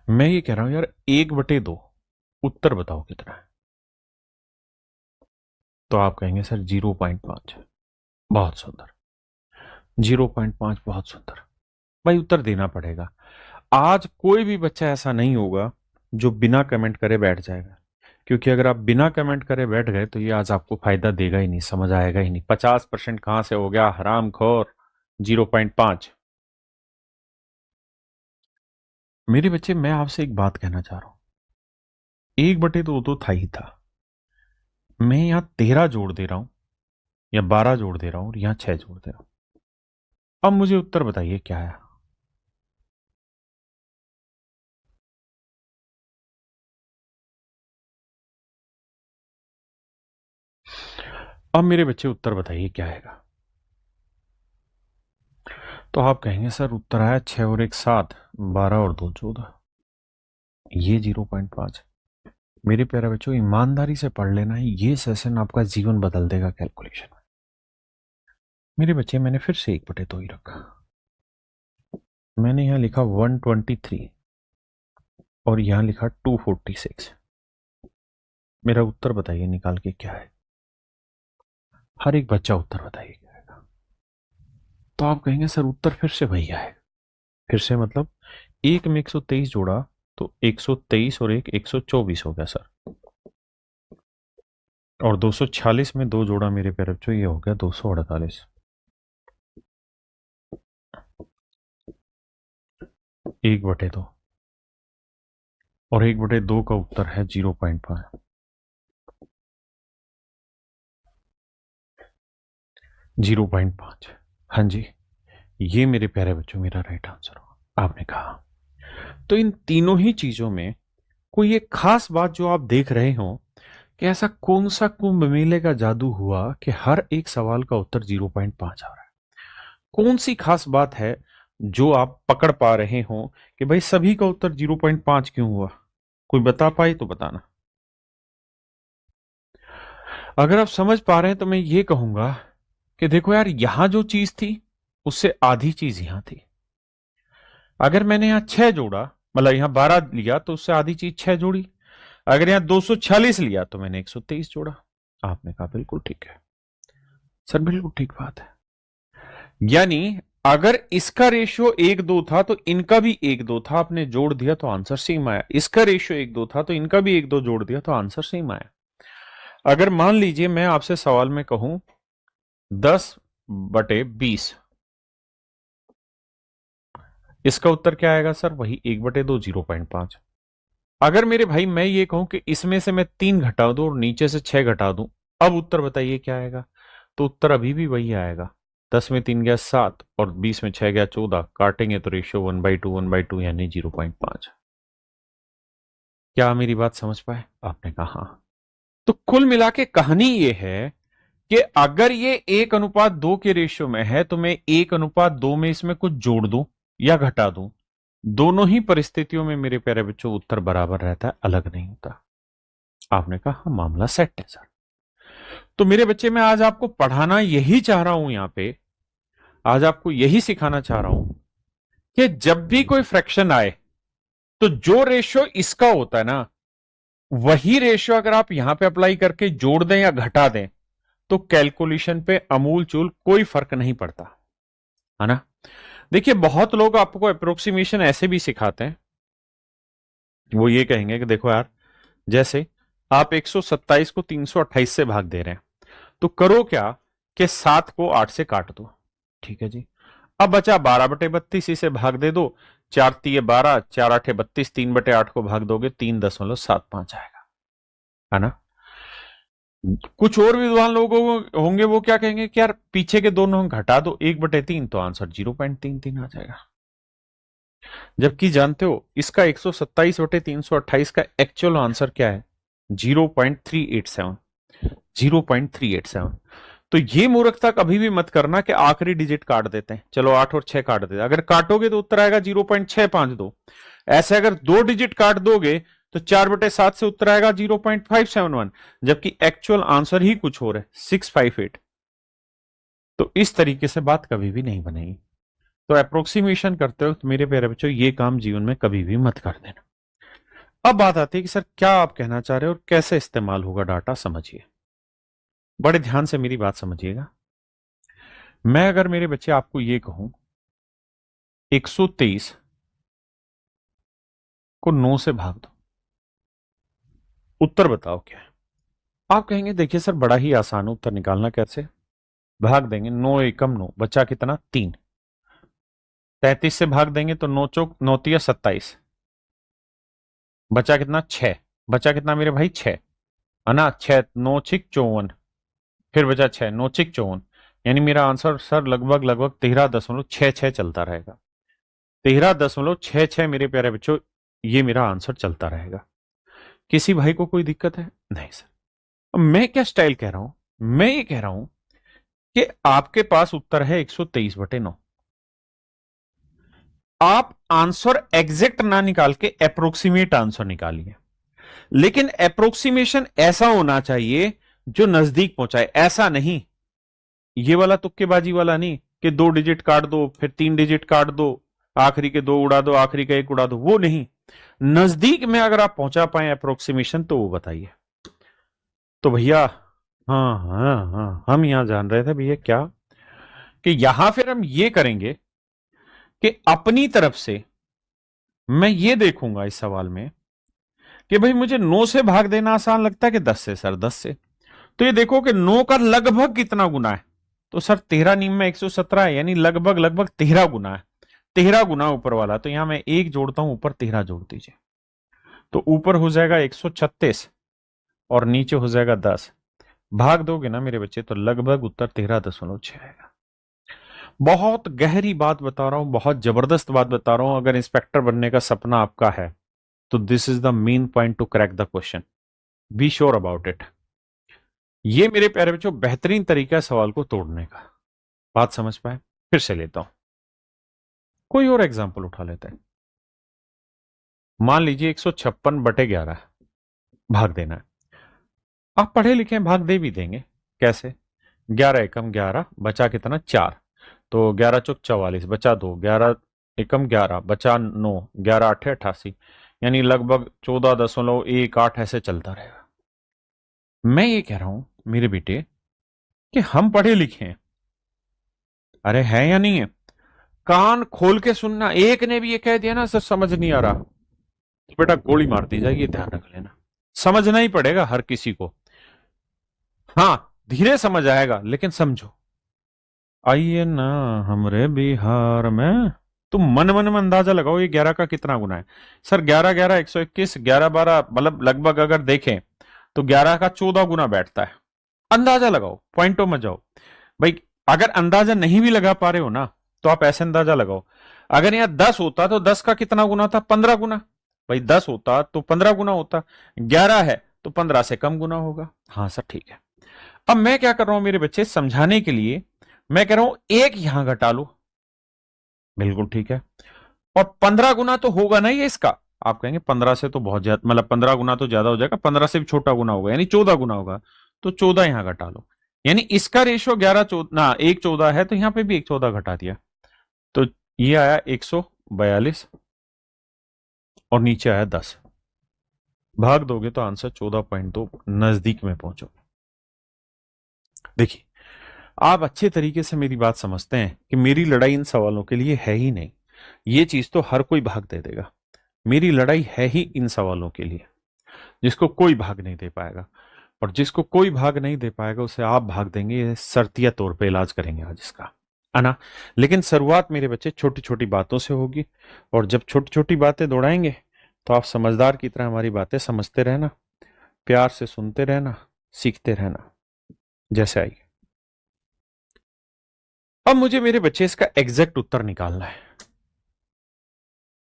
मैं ये कह रहा हूं यार, 1/2 उत्तर बताओ कितना है। तो आप कहेंगे सर 0.5। बहुत सुंदर। 0.5 बहुत सुंदर। भाई उत्तर देना पड़ेगा। आज कोई भी बच्चा ऐसा नहीं होगा जो बिना कमेंट करे बैठ जाएगा, क्योंकि अगर आप बिना कमेंट करे बैठ गए तो ये आज आपको फायदा देगा ही नहीं, समझ आएगा ही नहीं। 50% कहां से हो गया हराम खोर। 0.5। मेरे बच्चे, मैं आपसे एक बात कहना चाह रहा हूं। 1/2 तो था ही था। मैं यहां 13 जोड़ दे रहा हूं या 12 जोड़ दे रहा हूं और यहां 6 जोड़ दे रहा हूं। अब मुझे उत्तर बताइए क्या है। अब मेरे बच्चे उत्तर बताइए क्या आएगा। तो आप कहेंगे सर उत्तर आया 6 और 1 7, 12 और 2 14। ये 0.5। मेरे प्यारे बच्चों, ईमानदारी से पढ़ लेना है, ये सेशन आपका जीवन बदल देगा कैलकुलेशन में। मेरे बच्चे, मैंने फिर से 1/2 ही रखा। मैंने यहां लिखा 123 और यहां लिखा 246। मेरा उत्तर बताइए निकाल के क्या है। हर एक बच्चा उत्तर बताइए क्या आएगा। तो आप कहेंगे सर उत्तर फिर से वही आएगा। फिर से मतलब एक में 123 जोड़ा तो 123 और एक 124 हो गया सर। और 246 में 2 जोड़ा मेरे प्यारे बच्चों, ये हो गया 248। 1/2 और 1/2 का उत्तर है 0.5। 0.5। हाँ जी, ये मेरे प्यारे बच्चों मेरा राइट आंसर हो आपने कहा। तो इन तीनों ही चीजों में कोई एक खास बात जो आप देख रहे हो कि ऐसा कौन सा कुंभ मेले का जादू हुआ कि हर एक सवाल का उत्तर 0.5 आ रहा है। कौन सी खास बात है जो आप पकड़ पा रहे हो कि भाई सभी का उत्तर 0.5 क्यों हुआ। कोई बता पाए तो बताना। अगर आप समझ पा रहे हैं तो मैं ये कहूंगा कि देखो यार, यहां जो चीज थी उससे आधी चीज यहां थी। अगर मैंने यहां 6 जोड़ा, मतलब यहां 12 लिया तो उससे आधी चीज 6 जोड़ी। अगर यहां 246 लिया तो मैंने 123 जोड़ा। आपने कहा बिल्कुल ठीक है सर, बिल्कुल ठीक बात है। यानी अगर इसका रेशियो 1:2 था तो इनका भी 1:2 था, आपने जोड़ दिया तो आंसर सेम आया। इसका रेशियो 1:2 था तो इनका भी 1:2 जोड़ दिया तो आंसर सेम आया। अगर मान लीजिए मैं आपसे सवाल में कहूं 10/20, इसका उत्तर क्या आएगा सर, वही 1/2 0.5। अगर मेरे भाई मैं ये कहूं कि इसमें से मैं 3 घटा दूं और नीचे से 6 घटा दूं, अब उत्तर बताइए क्या आएगा। तो उत्तर अभी भी वही आएगा। 10 में 3 गया 7 और 20 में 6 गया 14, काटेंगे तो रेशियो 1/2 यानी 0.5। क्या मेरी बात समझ पाए। आपने कहा हाँ। तो कुल मिला के कहानी ये है कि अगर ये 1:2 के रेशियो में है तो मैं 1:2 में इसमें कुछ जोड़ दूं या घटा दूं, दोनों ही परिस्थितियों में मेरे प्यारे बच्चों उत्तर बराबर रहता है, अलग नहीं होता। आपने कहा हाँ, मामला सेट है सर। तो मेरे बच्चे, मैं आज आपको पढ़ाना यही चाह रहा हूं, यहां पे आज आपको यही सिखाना चाह रहा हूं कि जब भी कोई फ्रैक्शन आए तो जो रेशियो इसका होता है ना, वही रेशियो अगर आप यहां पे अप्लाई करके जोड़ दें या घटा दें तो कैलकुलेशन पे अमूल चूल कोई फर्क नहीं पड़ता, है ना। देखिए, बहुत लोग आपको अप्रोक्सीमेशन ऐसे भी सिखाते हैं। वो ये कहेंगे कि देखो यार, जैसे आप 127 को 328 से भाग दे रहे हैं तो करो क्या कि 7 को 8 से काट दो। ठीक है जी। अब बचा 12/32, इसे भाग दे दो। 4×3 = 12, 4×8 = 32, 3/8 को भाग दोगे 3.75 आएगा, है ना। कुछ और विद्वान लोग होंगे, वो क्या कहेंगे कि यार पीछे के दोनों घटा दो 1/3 तो आंसर 0.33 आ जाएगा। जबकि जानते हो इसका 127/328 का एक्चुअल आंसर क्या है, 0.387। 0.387। तो ये मूर्खता कभी भी मत करना कि आखिरी डिजिट काट देते हैं, चलो 8 और 6 काट देते, अगर काटोगे तो उत्तर आएगा 0.652। ऐसे अगर 2 डिजिट काट दोगे तो 4/7 से उत्तर आएगा 0.571, जबकि एक्चुअल आंसर ही कुछ और है, 658। तो इस तरीके से बात कभी भी नहीं बनेगी। तो अप्रोक्सीमेशन करते हो तो मेरे प्यारे बच्चों, ये काम जीवन में कभी भी मत कर देना। अब बात आती है कि सर क्या आप कहना चाह रहे हो और कैसे इस्तेमाल होगा डाटा, समझिए, बड़े ध्यान से मेरी बात समझिएगा। मैं अगर मेरे बच्चे आपको ये कहूं 123 को 9 से भाग दो, उत्तर बताओ क्या है। आप कहेंगे देखिए सर बड़ा ही आसान है उत्तर निकालना, कैसे भाग देंगे, 9 एकम 9, बचा कितना 3, 33 से भाग देंगे तो 9 चौक 9 तिया 27, बचा कितना 6, बचा कितना मेरे भाई 6, है ना, 6 9 छिक 54, फिर बचा 6 9 छिक 54, यानी मेरा आंसर सर लगभग लगभग 13.66 चलता रहेगा। 13.66 मेरे प्यारे बच्चों, ये मेरा आंसर चलता रहेगा। किसी भाई को कोई दिक्कत है? नहीं सर। अब मैं क्या स्टाइल कह रहा हूं, मैं ये कह रहा हूं कि आपके पास उत्तर है 123/9। आप आंसर एग्जैक्ट ना निकाल के अप्रोक्सीमेट आंसर निकालिए, लेकिन अप्रोक्सीमेशन ऐसा होना चाहिए जो नजदीक पहुंचाए। ऐसा नहीं, ये वाला तुक्केबाजी वाला नहीं कि 2 डिजिट काट दो फिर 3 डिजिट काट दो, आखिरी के 2 उड़ा दो आखिरी का 1 उड़ा दो, वो नहीं। नजदीक में अगर आप पहुंचा पाए अप्रोक्सीमेशन तो वो बताइए। तो भैया हाँ हाँ हाँ, हम यहां जान रहे थे भैया क्या, कि यहां फिर हम ये करेंगे कि अपनी तरफ से मैं ये देखूंगा इस सवाल में कि भाई मुझे 9 से भाग देना आसान लगता है कि 10 से, सर 10 से। तो ये देखो कि 9 का लगभग कितना गुना है, तो सर 13 नीम में 117 है, यानी लगभग लगभग 13 गुना है, 13 गुना ऊपर वाला। तो यहां मैं 1 जोड़ता हूं, ऊपर 13 जोड़ दीजिए, तो ऊपर हो जाएगा 136 और नीचे हो जाएगा 10। भाग दोगे ना मेरे बच्चे तो लगभग उत्तर 13.6 आएगा। बहुत गहरी बात बता रहा हूं, बहुत जबरदस्त बात बता रहा हूं। अगर इंस्पेक्टर बनने का सपना आपका है तो this is the main point two crack the question, be sure about it. ये मेरे प्यारे बच्चों बेहतरीन तरीका है सवाल को तोड़ने का। बात समझ पाए? फिर से लेता हूं, कोई और एग्जाम्पल उठा लेते हैं। मान लीजिए 156/11 भाग देना है। आप पढ़े लिखे हैं, भाग दे भी देंगे। कैसे? 11 एकम 11, बचा कितना 4, तो 11 चौक 44, बचा 2, 11 एकम 11, बचा 9, 11 8 88, यानी लगभग 14.18 ऐसे चलता रहेगा। मैं ये कह रहा हूं मेरे बेटे कि हम पढ़े लिखे हैं, अरे है या नहीं है? कान खोल के सुनना। एक ने भी ये कह दिया ना सर समझ नहीं आ रहा, तो बेटा गोली मार दी जाएगी, ध्यान रख लेना। समझना ही पड़ेगा हर किसी को। हाँ, धीरे समझ आएगा लेकिन समझो। आइए ना हमरे बिहार में, तुम मन मन में अंदाजा लगाओ ये 11 का कितना गुना है। सर 11 11 121, 11 12, मतलब लगभग अगर देखें तो 11 का 14 गुना बैठता है। अंदाजा लगाओ, पॉइंटों में जाओ भाई। अगर अंदाजा नहीं भी लगा पा रहे हो ना तो आप ऐसे अंदाजा लगाओ, अगर यहां 10 होता तो 10 का कितना गुना था? 15 गुना। भाई 10 होता तो 15 गुना होता, 11 है तो 15 से कम गुना होगा। हाँ सर ठीक है। अब मैं क्या कर रहा हूं मेरे बच्चे, समझाने के लिए मैं कह रहा हूं एक यहां घटा लो, बिल्कुल ठीक है, और 15 गुना तो होगा ना ये इसका। आप कहेंगे 15 से तो बहुत ज्यादा, मतलब 15 गुना तो ज्यादा हो जाएगा, 15 से भी छोटा गुना होगा, यानी 14 गुना होगा, तो 14 यहां घटा लो। यानी इसका रेशियो 11 14 ना 1 14 है, तो यहां पे भी 1 14 घटा दिया, तो ये आया 142 और नीचे आया 10। भाग दोगे तो आंसर 14.2, नजदीक में पहुंचो। देखिए आप अच्छे तरीके से मेरी बात समझते हैं कि मेरी लड़ाई इन सवालों के लिए है ही नहीं। ये चीज तो हर कोई भाग दे देगा, मेरी लड़ाई है ही इन सवालों के लिए जिसको कोई भाग नहीं दे पाएगा, और जिसको कोई भाग नहीं दे पाएगा उसे आप भाग देंगे। ये शर्तिया तौर पे इलाज करेंगे आज इसका, है ना। लेकिन शुरुआत मेरे बच्चे छोटी छोटी बातों से होगी, और जब छोटी छोटी बातें दौड़ाएंगे तो आप समझदार की तरह हमारी बातें समझते रहना, प्यार से सुनते रहना, सीखते रहना। जैसे आइए, अब मुझे मेरे बच्चे इसका एग्जैक्ट उत्तर निकालना है।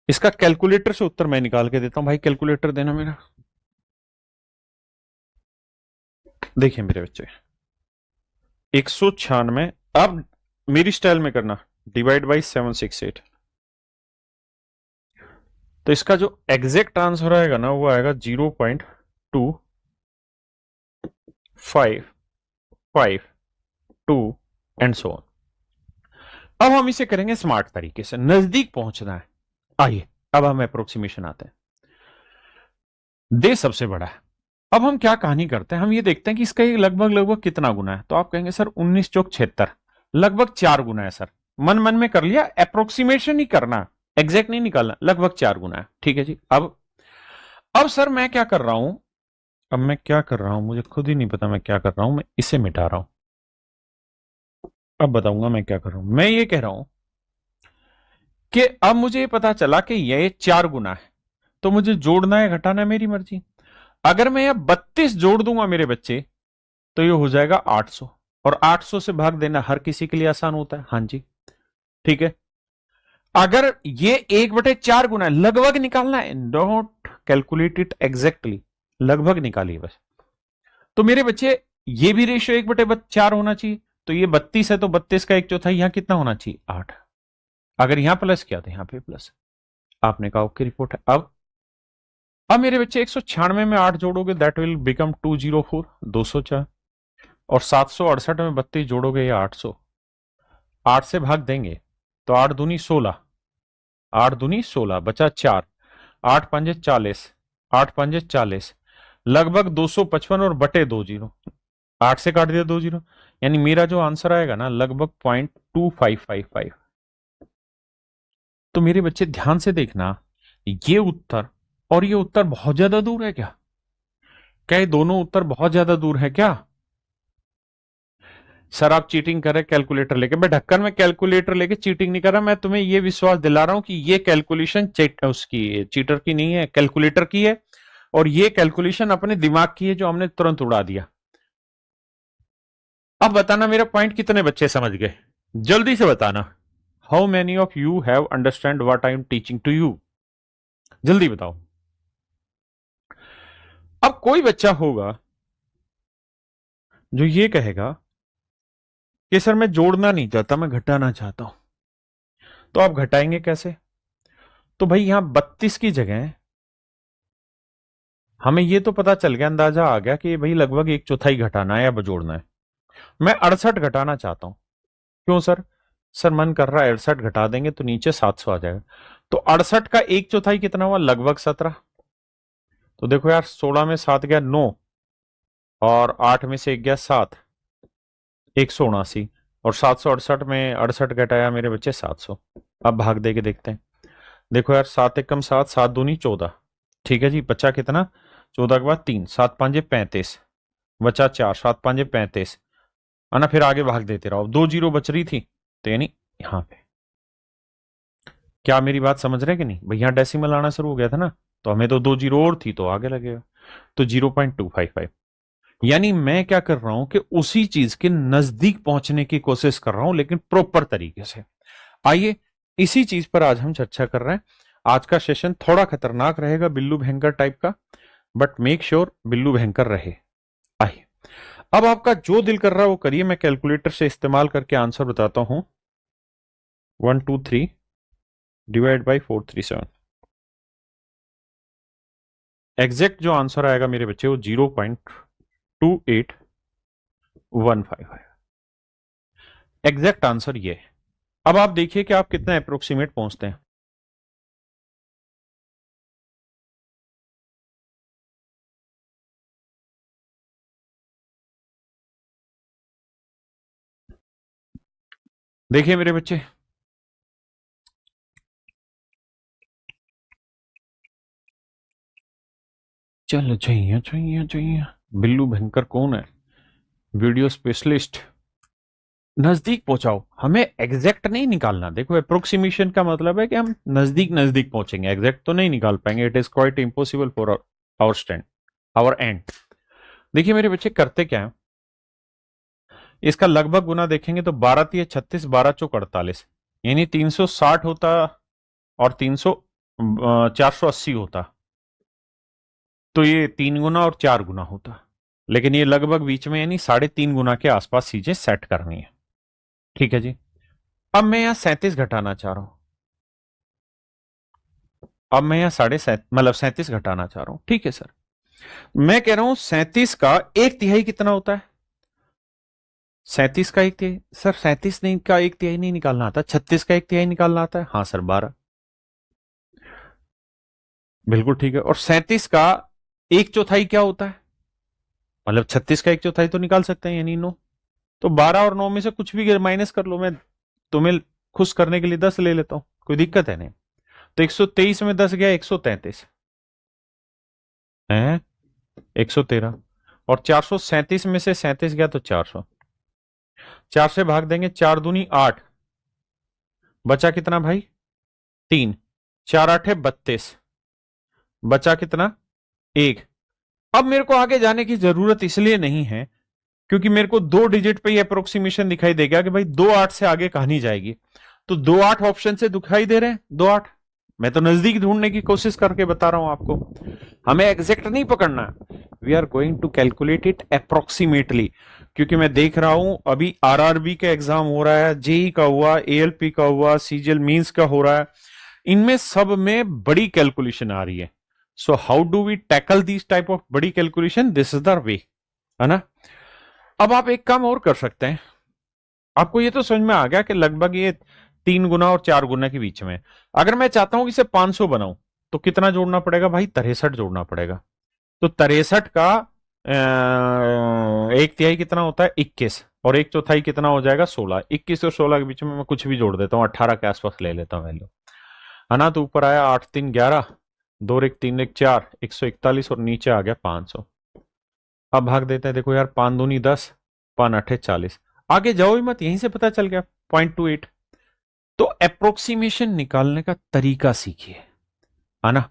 इसका कैलकुलेटर से उत्तर मैं निकाल के देता हूं। भाई कैलकुलेटर देना मेरा। देखिए मेरे बच्चे 196, अब मेरी स्टाइल में करना, डिवाइड बाई 768, तो इसका जो एग्जैक्ट आंसर आएगा ना वो आएगा 0.2552 एंड सो ऑन। अब हम इसे करेंगे स्मार्ट तरीके से, नजदीक पहुंचना है। आइए अब हम अप्रोक्सीमेशन आते हैं। दे सबसे बड़ा है। अब हम क्या कहानी करते हैं, हम ये देखते हैं कि इसका ये लगभग लगभग कितना गुना है। तो आप कहेंगे सर 19 चौक 76, लगभग 4 गुना है सर। मन मन में कर लिया, अप्रोक्सीमेशन ही करना, एग्जैक्ट नहीं निकालना, लगभग 4 गुना है। ठीक है जी। अब सर मैं क्या कर रहा हूं, अब मैं क्या कर रहा हूं मुझे खुद ही नहीं पता मैं क्या कर रहा हूं, मैं इसे मिटा रहा हूं। अब बताऊंगा मैं क्या कर रहा हूं। मैं ये कह रहा हूं कि अब मुझे ये पता चला कि ये 4 गुना है, तो मुझे जोड़ना है घटाना है मेरी मर्जी। अगर मैं यह 32 जोड़ दूंगा मेरे बच्चे, तो ये हो जाएगा 800, और 800 से भाग देना हर किसी के लिए आसान होता है। हाँ जी, ठीक है। अगर ये 1/4 गुना है, लगभग निकालना है, डोंट कैलकुलेट इट एग्जैक्टली, लगभग निकालिए बस। तो मेरे बच्चे ये भी रेशियो 1/4 होना चाहिए। तो ये 32 है, तो 32 का 1/4 यहां कितना होना चाहिए, 8। अगर यहां प्लस किया तो यहां पे प्लस। आपने कहा ओके, रिपोर्ट है। अब मेरे बच्चे 196 में 8 जोड़ोगे, दैट विल बिकम 204, 204। और 768 में 32 जोड़ोगे, ये 800। 8 से भाग देंगे तो 8 दूनी 16, 8 दूनी 16, बचा 4, 8 पंजे 40, 8 पंजे 40, लगभग 255 और बटे 20, 8 से काट दिया 20, यानी मेरा जो आंसर आएगा ना, लगभग 0.2555। तो मेरे बच्चे ध्यान से देखना, ये उत्तर और ये उत्तर बहुत ज्यादा दूर है क्या ये दोनों उत्तर बहुत ज्यादा दूर है क्या? सर आप चीटिंग कर रहे कैलकुलेटर लेके। मैं ढक्कन में कैलकुलेटर लेके चीटिंग नहीं कर रहा, मैं तुम्हें ये विश्वास दिला रहा हूं कि ये कैलकुलेशन उसकी चीटर की नहीं है, कैलकुलेटर की है। और ये कैलकुलेशन अपने दिमाग की है, जो हमने तुरंत उड़ा दिया। अब बताना मेरा पॉइंट कितने बच्चे समझ गए, जल्दी से बताना। How many of you have understand what I am teaching to you, जल्दी बताओ। अब कोई बच्चा होगा जो ये कहेगा कि सर मैं जोड़ना नहीं चाहता, मैं घटाना चाहता हूं। तो आप घटाएंगे कैसे? तो भाई यहां 32 की जगह हमें ये तो पता चल गया, अंदाजा आ गया कि भाई लगभग 1/4 घटाना है या जोड़ना है। मैं 68 घटाना चाहता हूं। क्यों सर? सर मन कर रहा है 68 घटा देंगे तो नीचे 700 आ जाएगा। तो 68 का 1/4 कितना हुआ, लगभग 17। तो देखो यार, 16 में 7 गया 9, और 8 में से 1 गया 7, 179। और 768 में 68 घटाया मेरे बच्चे 700। अब भाग दे के देखते हैं। देखो यार, 7 एकम 7, 7 दूनी 14। ठीक है जी, बचा कितना, 14 के बाद 3, 7 पांजे 35, बचा 4, 7 पांजे 35, है ना। फिर आगे भाग देते रहो, 2 जीरो बच रही थी, तो यानी यहां पे। क्या मेरी बात समझ रहे कि नहीं भाई? यहां डेसिमल आना शुरू हो गया था ना, तो हमें तो 2 जीरो और थी, तो आगे लगेगा। तो 0.255। यानी मैं क्या कर रहा हूं कि उसी चीज के नजदीक पहुंचने की कोशिश कर रहा हूं, लेकिन प्रॉपर तरीके से। आइए, इसी चीज पर आज हम चर्चा कर रहे हैं। आज का सेशन थोड़ा खतरनाक रहेगा, बिल्लू भयंकर टाइप का, बट मेक श्योर बिल्लू भयंकर रहे। आइए, अब आपका जो दिल कर रहा है वो करिए। मैं कैलकुलेटर से इस्तेमाल करके आंसर बताता हूं। 123 डिवाइड बाई 437। एग्जैक्ट जो आंसर आएगा मेरे बच्चे, वो 0.2815 है। एग्जैक्ट आंसर ये है। अब आप देखिए कि आप कितना अप्रोक्सीमेट पहुंचते हैं। देखिए मेरे बच्चे, चल चाहिए चाहिए चाहिए। बिल्लू भयंकर कौन है? Video specialist. नजदीक पहुंचाओ, हमें एग्जैक्ट नहीं निकालना। देखो, अप्रोक्सीमेशन का मतलब है कि हम नजदीक नजदीक पहुंचेंगे, एग्जैक्ट तो नहीं निकाल पाएंगे। It is quite impossible for our stand, our end. देखिए मेरे बच्चे, करते क्या है, इसका लगभग गुना देखेंगे तो 12 तिया 36, 12 चौक 48, यानी 360 होता, और 480 होता। तो ये 3 गुना और 4 गुना होता, लेकिन ये लगभग बीच में, यानी 3.5 गुना के आसपास चीजें सेट करनी है। ठीक है जी। अब मैं यहां 37 घटाना चाह रहा हूं। अब मैं यहां 37 घटाना चाह रहा हूं। ठीक है सर, मैं कह रहा हूं 37 का 1/3 कितना होता है? 37 का 1/3 सर, 37 नहीं का 1/3 नहीं निकालना आता, 36 का 1/3 निकालना आता है। हाँ सर, 12। बिल्कुल ठीक है। और 37 का एक चौथाई क्या होता है, मतलब 36 का एक चौथाई तो निकाल सकते हैं, यानी 9। तो 12 और 9 में से कुछ भी माइनस कर लो, मैं तुम्हें खुश करने के लिए 10 ले लेता हूं, कोई दिक्कत है नहीं। तो 123 में 10 गया 133 है, 113। और 437 में से 37 गया तो 400। 4 से भाग देंगे, 4 दूनी 8, बचा कितना भाई 3, 4 8 है 32, बचा कितना 1। अब मेरे को आगे जाने की जरूरत इसलिए नहीं है क्योंकि मेरे को 2 डिजिट पे ये अप्रोक्सीमेशन दिखाई देगा कि भाई 2 8 से आगे कहानी जाएगी। तो 2 8 ऑप्शन से दिखाई दे रहे हैं, 2 8। मैं तो नजदीक ढूंढने की कोशिश करके बता रहा हूं आपको, हमें एग्जैक्ट नहीं पकड़ना। We are going to calculate it approximately, क्योंकि मैं देख रहा हूं अभी आरआरबी का एग्जाम हो रहा है, जेई का हुआ, एएलपी का हुआ, सीजीएल मींस का हो रहा है, इनमें सब में बड़ी कैलकुलेशन आ रही है। So how do we tackle this type of बड़ी calculation, this is the way, है ना। अब आप एक काम और कर सकते हैं, आपको ये तो समझ में आ गया कि लगभग ये 3 गुना और 4 गुना के बीच में। अगर मैं चाहता हूं कि इसे 500 बनाऊं तो कितना जोड़ना पड़ेगा भाई, 63 जोड़ना पड़ेगा। तो 63 का एक तिहाई कितना होता है 21, और एक चौथाई कितना हो जाएगा 16। 21 और 16 के बीच में मैं कुछ भी जोड़ देता हूँ, 18 के आसपास ले लेता हूँ वैल्यू, है ना। तो ऊपर आया 8 3 11, 2 1 3 1 4, 141, और नीचे आ गया 500। अब भाग देते हैं, देखो यार 5 दूनी 10, 5 8 40। आगे जाओ ही मत, यहीं से पता चल गया 0.28। तो अप्रोक्सीमेशन निकालने का तरीका सीखिए, है ना।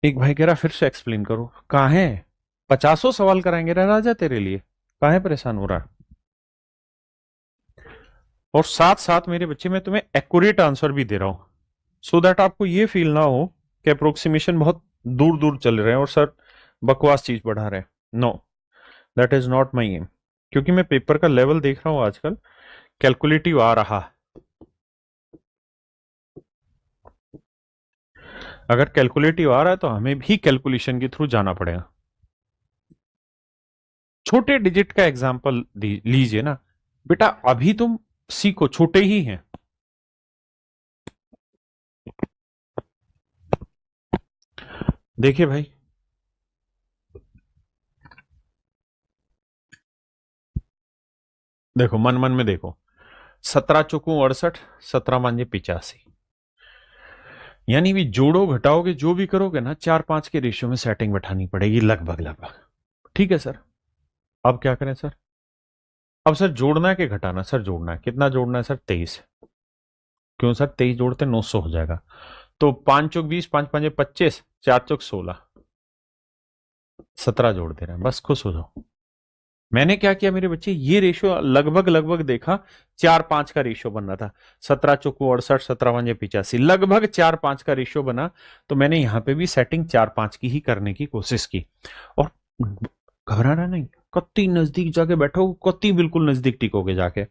एक भाई कह रहा फिर से एक्सप्लेन करो, कहाँ है 50 सवाल कराएंगे रे राजा तेरे लिए, कहाँ है परेशान हो रहा है। और साथ साथ मेरे बच्चे मैं तुम्हें एक्यूरेट आंसर भी दे रहा हूं, सो दैट आपको ये फील ना हो कि अप्रोक्सीमेशन बहुत दूर दूर चल रहे हैं और सर बकवास चीज बढ़ा रहे हैं। No, that is not my aim, क्योंकि मैं पेपर का लेवल देख रहा हूं आजकल, कैलकुलेटिव आ रहा। अगर कैलकुलेटिव आ रहा है तो हमें भी कैलकुलेशन के थ्रू जाना पड़ेगा। छोटे डिजिट का एग्जांपल लीजिए ना बेटा, अभी तुम सीखो, छोटे ही हैं। देखिए भाई, देखो मन मन में देखो, 17 चौकू 68, 17 5 85, यानी भी जोड़ो घटाओगे जो भी करोगे ना, 4 5 के रेशियो में सेटिंग बैठानी पड़ेगी लगभग लगभग। ठीक है सर, अब क्या करें सर। अब सर जोड़ना है कि घटाना, सर जोड़ना है, कितना जोड़ना है सर 23। क्यों सर 23 जोड़ते 900 हो जाएगा। तो 5 चौक 20, 5 5 25, 4 चौक 16, 17 जोड़ दे रहे हैं, बस खुश हो जाओ। मैंने क्या किया मेरे बच्चे, ये रेशियो लगभग लगभग देखा, 4 5 का रेशियो बन रहा था। 17 चौकू 68, 17 5 85, लगभग 4 5 का रेशियो बना। तो मैंने यहां पे भी सेटिंग 4 5 की ही करने की कोशिश की। और घबराना नहीं, कत्ती नजदीक जाके बैठो, कत्ती बिल्कुल नजदीक टिकोगे जाके।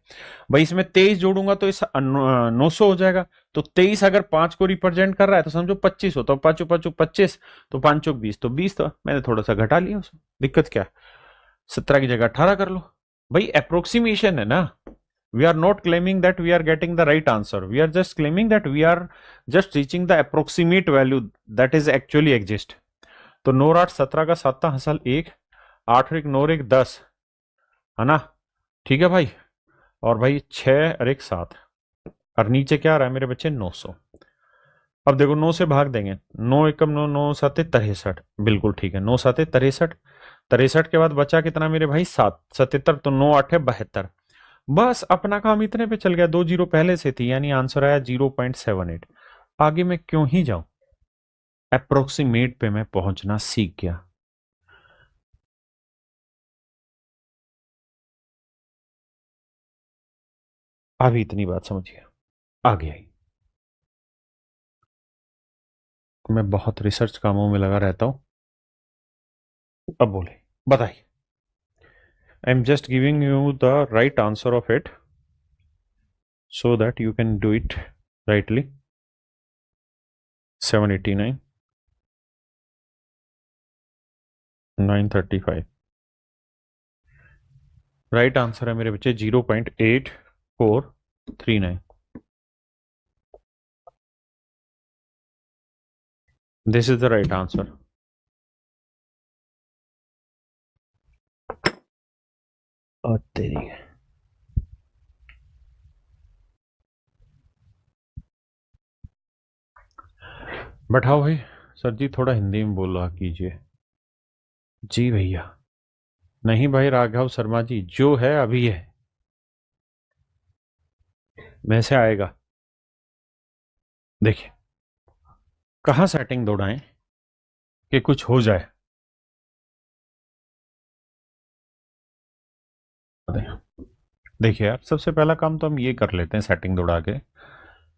भाई इसमें 23 जोड़ूंगा तो इस 900 हो जाएगा। तो 23 अगर 5 को रिप्रेजेंट कर रहा है तो समझो 25 हो, तो 5 5 25, तो 5 चौक 20, तो 20, तो मैंने थोड़ा सा घटा लिया उसमें, दिक्कत क्या है। 17 की जगह 18 कर लो। भाई अप्रोक्सीमेशन है ना, we are not claiming that we are getting the right answer, we are just claiming that we are just reaching the approximate value that is actually exist. तो 9 8 17 का 7 हसल 1, 8 1 9 1 10, है ना। ठीक है भाई, और भाई 6 और 1 7, और नीचे क्या आ रहा है मेरे बच्चे 900। अब देखो 9 से भाग देंगे, 9 एकम 9, 9 7 63, बिल्कुल ठीक है, 9 7 63। 63 के बाद बचा कितना मेरे भाई 7, 77, तो 9 8 72। बस अपना काम इतने पे चल गया, 2 जीरो पहले से थी, यानी आंसर आया 0.78। आगे मैं क्यों ही जाऊं, अप्रोक्सीमेट पे मैं पहुंचना सीख गया। अभी इतनी बात समझिए, आगे आई। मैं बहुत रिसर्च कामों में लगा रहता हूं। अब बोले, बताइए। I am just giving you the right answer of it so that you can do it rightly. 789, 935, right answer है मेरे बच्चे 0.8439। This is the right answer. और तेरी बैठाओ भाई। सर जी थोड़ा हिंदी में बोला कीजिए। जी भैया। नहीं भाई राघव शर्मा जी, जो है अभी है, वैसे आएगा। देखिए, कहाँ सेटिंग दौड़ाएं कि कुछ हो जाए। देखिए यार, सबसे पहला काम तो हम ये कर लेते हैं सेटिंग दौड़ा के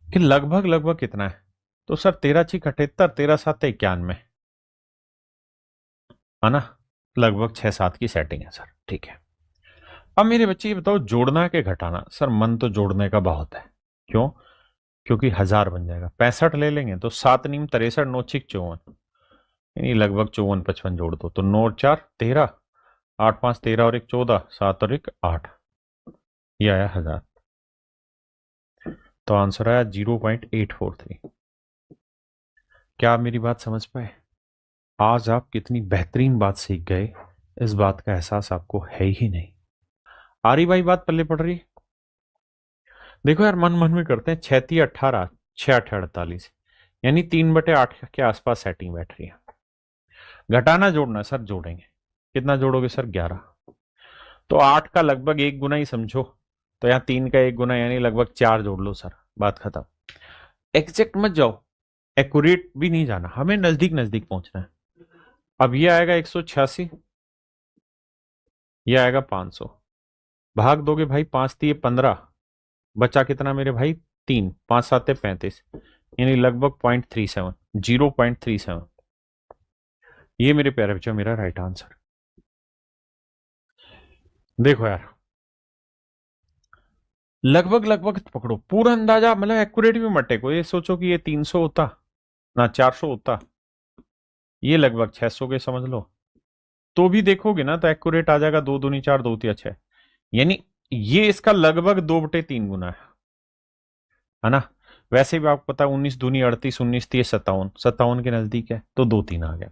कि लगभग लगभग कितना है। तो सर 13×6 = 78, 13×7 = 91, है ना। लगभग 6-7 की सेटिंग है सर, ठीक है। अब मेरे बच्चे ये बताओ, जोड़ना है कि घटाना? सर मन तो जोड़ने का बहुत है। क्यों? क्योंकि 1000 बन जाएगा। 65 ले लेंगे तो 7×9 = 63, 9×6 = 54, यानी लगभग 54-55 जोड़ दो तो 9×4 = 13, 8×5 = 13 और 1 = 14, 7 और 1 = 8, ये आया 1000। तो आंसर आया 0.843। क्या आप मेरी बात समझ पाए? आज आप कितनी बेहतरीन बात सीख गए, इस बात का एहसास आपको है ही नहीं। आ रही भाई बात, पल्ले पड़ रही? देखो यार, मन मन में करते हैं। 6×3 = 18, 6×8 = 48, यानी 3/8 के आसपास सेटिंग बैठ रही है। घटाना जोड़ना सर, जोड़ेंगे। कितना जोड़ोगे सर? 11। तो 8 का लगभग 1 गुना ही समझो, तो यहाँ 3 का 1 गुना यानी लगभग 4 जोड़ लो सर, बात खत्म। एग्जैक्ट मत जाओ, एक्यूरेट भी नहीं जाना, हमें नजदीक नजदीक पहुंचना है। अब ये आएगा 186, ये आएगा 500। भाग दोगे भाई, 5×3 = 15, बचा कितना मेरे भाई? 3, 5×7 = 35, यानी लगभग 0.37, 0.37। ये मेरे प्यारे बच्चों मेरा राइट आंसर। देखो यार, लगभग लगभग पकड़ो, पूरा अंदाजा, मतलब एक्यूरेट भी मत टेको। ये सोचो कि ये 300 होता ना 400 होता, ये लगभग 600 के समझ लो, तो भी देखोगे ना तो एक्यूरेट आ जाएगा। 2×2 = 4, 2×3 = 6, यानी ये इसका लगभग 2/3 गुना है ना। वैसे भी आपको पता है 19×2 = 38, 19×3 = 57, 57 के नजदीक है, तो 2×3 आ गया।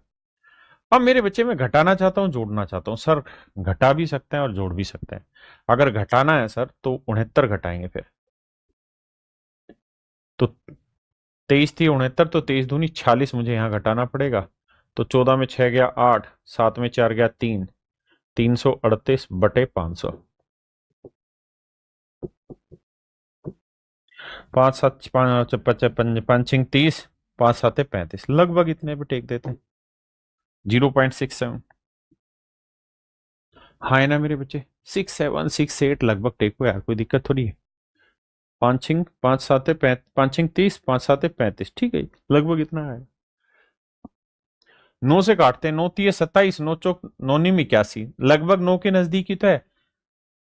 अब मेरे बच्चे में घटाना चाहता हूं, जोड़ना चाहता हूं सर। घटा भी सकते हैं और जोड़ भी सकते हैं। अगर घटाना है सर तो 69 घटाएंगे फिर, तो 23 थी 69, तो 23×2 = 46 मुझे यहाँ घटाना पड़ेगा। तो 14 में 6 गया 8, 7 में 4 गया 3, 338/500। 5×7 = 5, 5×6 = 30, 5×7 = 35, लगभग इतने पे टेक देते हैं। 0.67। हाँ है ना मेरे बच्चे, 6, 7, 6, 8 लगभग टेको यार, कोई दिक्कत थोड़ी है। 5×5 = 30, 5×7 = 35, ठीक है, लगभग इतना है। 9 से काटते हैं, 9×3 = 27, 9×4 = 9×9 = 81, लगभग 9 के नजदीक ही तो है।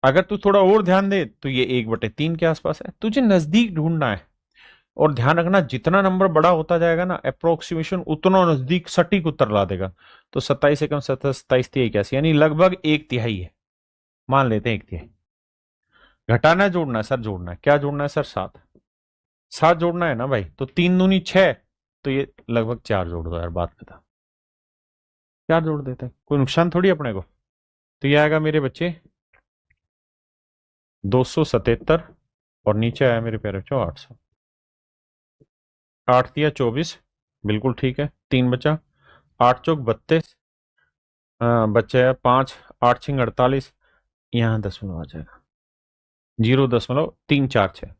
अगर तू थोड़ा और ध्यान दे तो ये 1/3 के आसपास है। तुझे नजदीक ढूंढना है, और ध्यान रखना जितना नंबर बड़ा होता जाएगा ना, अप्रोक्सीमेशन उतना नजदीक सटीक उत्तर ला देगा। तो 27 से कम 70, 27×3 = 81, यानी लगभग 1/3 है, मान लेते हैं 1/3। घटाना है, जोड़ना है सर? जोड़ना है। क्या जोड़ना है सर? 7। 7 जोड़ना है ना भाई, तो 3×2 = 6, तो ये लगभग 4 जोड़ दो यार, बात खत्म। 4 जोड़ देते हैं, कोई नुकसान थोड़ी अपने को। तो ये आएगा मेरे बच्चे 277, और नीचे आया मेरे प्यारे बच्चों 800। 8×3 = 24, बिल्कुल ठीक है। 3 बचा, 8×4 = 32, बचे 5, 8×6 = 48, यहाँ दशमलव आ जाएगा, 0.346।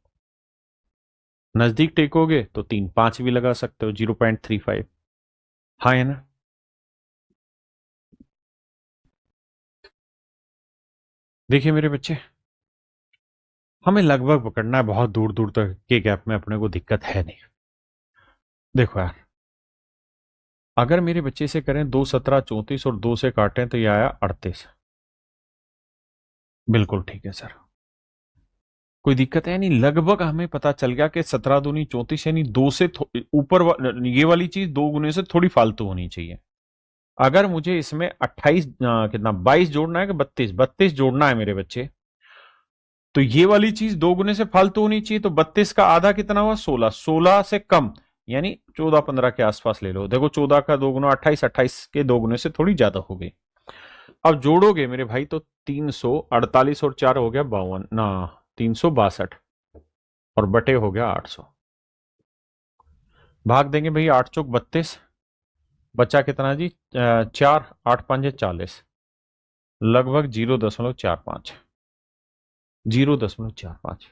नजदीक टेकोगे तो 3×5 भी लगा सकते हो, 0.35। हाँ है ना। देखिए मेरे बच्चे, हमें लगभग पकड़ना है, बहुत दूर दूर तक के गैप में अपने को दिक्कत है नहीं। देखो यार, अगर मेरे बच्चे से करें 2×17 = 34 और 2 से काटें तो यह आया 38, बिल्कुल ठीक है सर, कोई दिक्कत है नहीं। लगभग हमें पता चल गया कि 17×2 = 34, यानी 2 से ऊपर ये वाली चीज 2 गुने से थोड़ी फालतू होनी चाहिए। अगर मुझे इसमें 28 कितना 22 जोड़ना है कि 32, 32 जोड़ना है मेरे बच्चे, तो ये वाली चीज 2 गुने से फालतू होनी चाहिए। तो 32 का आधा कितना हुआ? 16, 16 से कम, यानी 14-15 के आसपास ले लो। देखो 14 का 2 गुना 28, 28 के 2 गुने से थोड़ी ज्यादा हो गई। अब जोड़ोगे मेरे भाई तो 348 और 4 हो गया 52 ना, 362 और बटे हो गया 800। भाग देंगे भाई 8 चौक 32, बचा कितना जी, 4, 8 5 40, लगभग 0.45, 0.45।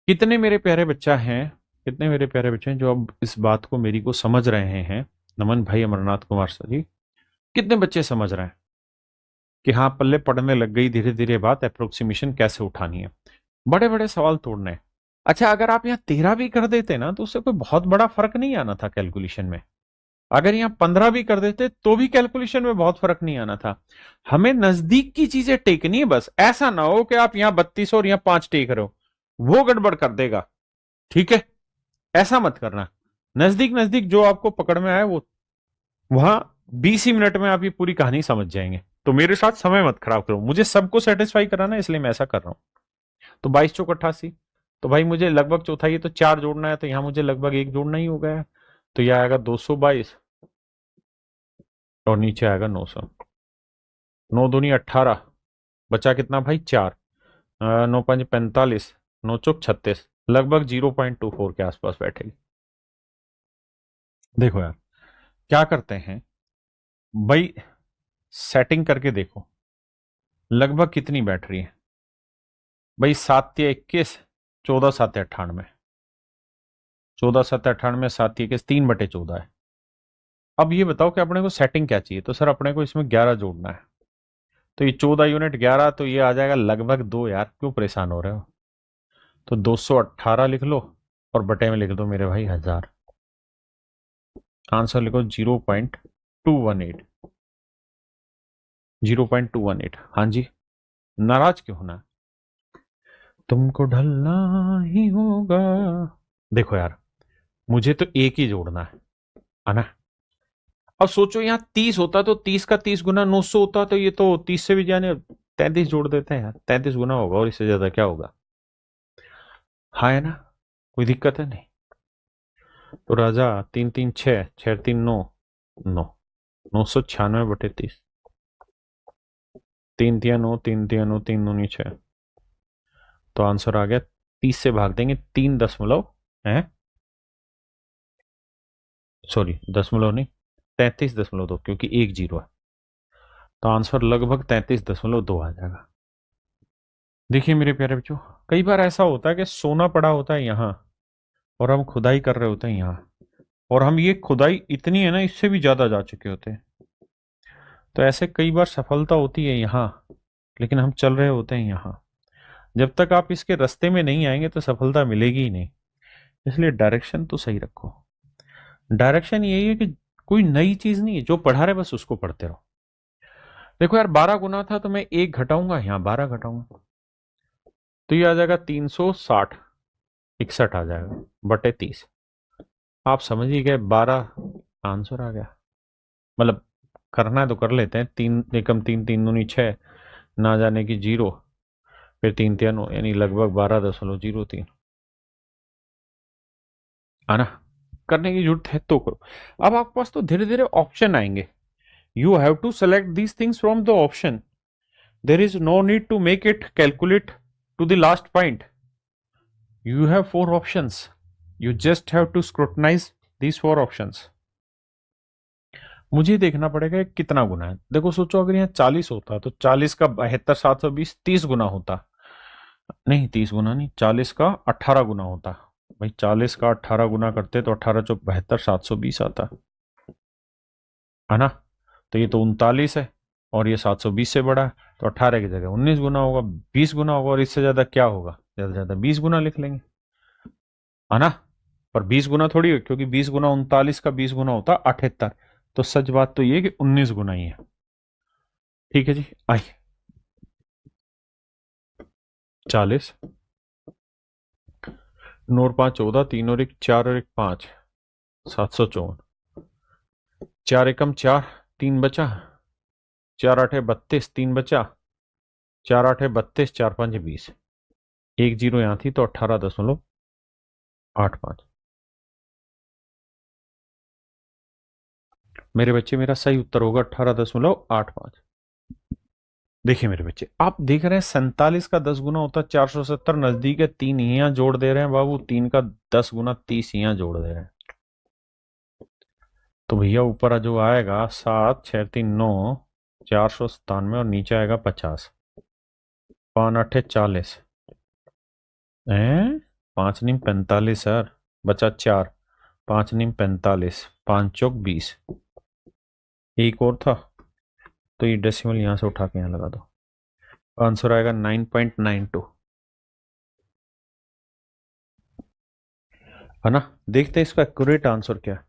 कितने मेरे प्यारे बच्चा हैं, कितने मेरे प्यारे बच्चे हैं जो अब इस बात को मेरी को समझ रहे हैं? नमन भाई, अमरनाथ कुमार सर जी, कितने बच्चे समझ रहे हैं कि हाँ पल्ले पड़ने लग गई धीरे धीरे बात, अप्रोक्सीमेशन कैसे उठानी है, बड़े बड़े सवाल तोड़ने हैं। अच्छा, अगर आप यहाँ 13 भी कर देते ना तो उससे कोई बहुत बड़ा फर्क नहीं आना था कैलकुलेशन में। अगर यहाँ 15 भी कर देते तो भी कैलकुलेशन में बहुत फर्क नहीं आना था। हमें नजदीक की चीजें टेकनी है बस, ऐसा ना हो कि आप यहाँ 32 और यहाँ 5 टेक रहे हो, वो गड़बड़ कर देगा। ठीक है, ऐसा मत करना। नजदीक नजदीक जो आपको पकड़ में आए वो, वहां 20 ही मिनट में आप ये पूरी कहानी समझ जाएंगे। तो मेरे साथ समय मत खराब करो, मुझे सबको सेटिस्फाई कराना है इसलिए मैं ऐसा कर रहा हूं। तो 22 चौक 88, तो भाई मुझे लगभग चौथाई तो 4 जोड़ना है, तो यहां मुझे लगभग 1 जोड़ना ही हो गया। तो यह आएगा 222 और नीचे आएगा 900। 9 दूनी 18, बचा कितना भाई 4, 9 5 45, 9 चौक 36, लगभग 0.24 के आसपास बैठेगी। देखो यार क्या करते हैं भाई, सेटिंग करके देखो लगभग कितनी बैठ रही है भाई, 7 या 21, 14 7 98, 14 7 98, 7 21, 3/14 है। अब ये बताओ कि अपने को सेटिंग क्या चाहिए? तो सर अपने को इसमें 11 जोड़ना है, तो ये 14 यूनिट 11, तो ये आ जाएगा लगभग 2। यार क्यों परेशान हो रहे हो? तो 218 लिख लो और बटे में लिख दो मेरे भाई 1000। आंसर लिखो 0.218, 0.218। हाँ जी, नाराज क्यों होना है? तुमको ढलना ही होगा। देखो यार, मुझे तो एक ही जोड़ना है ना। अब सोचो यहाँ 30 होता तो 30 का 30 गुना 900 होता, तो ये तो 30 से भी जाने 33 जोड़ देते हैं यार, 33 गुना होगा और इससे ज्यादा क्या होगा? हाँ है ना, कोई दिक्कत है नहीं। तो राजा 3 3 6, 6 3 9, 9, 996/30, 3 3 9, 3 3 9, 3 9 6। तो आंसर आ गया, 30 से भाग देंगे 3 दशमलव है, सॉरी दशमलव नहीं, 33.2, क्योंकि एक जीरो है। तो आंसर लगभग 33.2 आ जाएगा। देखिए मेरे प्यारे बच्चों, कई बार ऐसा होता है कि सोना पड़ा होता है यहाँ और हम खुदाई कर रहे होते हैं यहाँ, और हम ये खुदाई इतनी है ना, इससे भी ज्यादा जा चुके होते हैं। तो ऐसे कई बार सफलता होती है यहाँ, लेकिन हम चल रहे होते हैं यहाँ। जब तक आप इसके रास्ते में नहीं आएंगे तो सफलता मिलेगी ही नहीं। इसलिए डायरेक्शन तो सही रखो। डायरेक्शन यही है कि कोई नई चीज नहीं है, जो पढ़ा रहे बस उसको पढ़ते रहो। देखो यार 12 गुना था तो मैं 1 घटाऊंगा, यहाँ 12 घटाऊंगा, तो ये आ जाएगा 360, 61 आ जाएगा बटे 30। आप समझ ही गए, 12 आंसर आ गया। मतलब करना है तो कर लेते हैं, 3 एकम 3, 3 दूनी 6, ना जाने की 0, फिर 3 3 9, यानी लगभग 12.03 आना। करने की जरूरत है तो करो। अब आपके पास तो धीरे धीरे ऑप्शन आएंगे, you have to select these things from the option. There is no need to make it calculate to the last point. You have 4 options. You just have to scrutinize these 4 options. मुझे देखना पड़ेगा कितना गुना है। देखो सोचो अगर यहाँ 40 होता तो 40 का 72 720 30 गुना होता, नहीं 30 गुना नहीं, 40 का 18 गुना होता। भाई 40 का 18 गुना करते तो 18 चौक 72 720 आता है ना। तो ये तो 39 है और ये 720 से बड़ा है, तो 18 की जगह 19 गुना होगा, 20 गुना होगा, और इससे ज्यादा क्या होगा? ज्यादा से ज्यादा 20 गुना लिख लेंगे, है ना। पर 20 गुना थोड़ी है, क्योंकि 20 गुना 39 का 20 गुना होता 78। तो सच बात तो ये कि 19 गुना ही है। ठीक है जी, आइए 40, 9 और 5 14, 3 और 1 4 और 1 5, 754, 4 एकम 4, 3 बचा, 4 8 32, 3 बचा, 4 8 32, 4 5 20, 1 जीरो यहाँ थी तो 18.85। मेरे बच्चे मेरा सही उत्तर होगा 18.85। देखिए मेरे बच्चे, आप देख रहे हैं 47 का 10 गुना होता है 470, नजदीक है, 3 यहाँ जोड़ दे रहे हैं बाबू, 3 का 10 गुना 30 यहाँ जोड़ दे रहे हैं। तो भैया ऊपर जो आएगा 7 6 3 9, 497, और नीचे आएगा 50, 5 8 40 है, 5 9 45 सर, बचा 4, 5 9 45, 5 चौक 20, एक और था, तो ये डेसिमल यहां से उठा के यहाँ लगा दो, आंसर आएगा 9.92, है ना। देखते हैं इसका एक्यूरेट आंसर क्या है।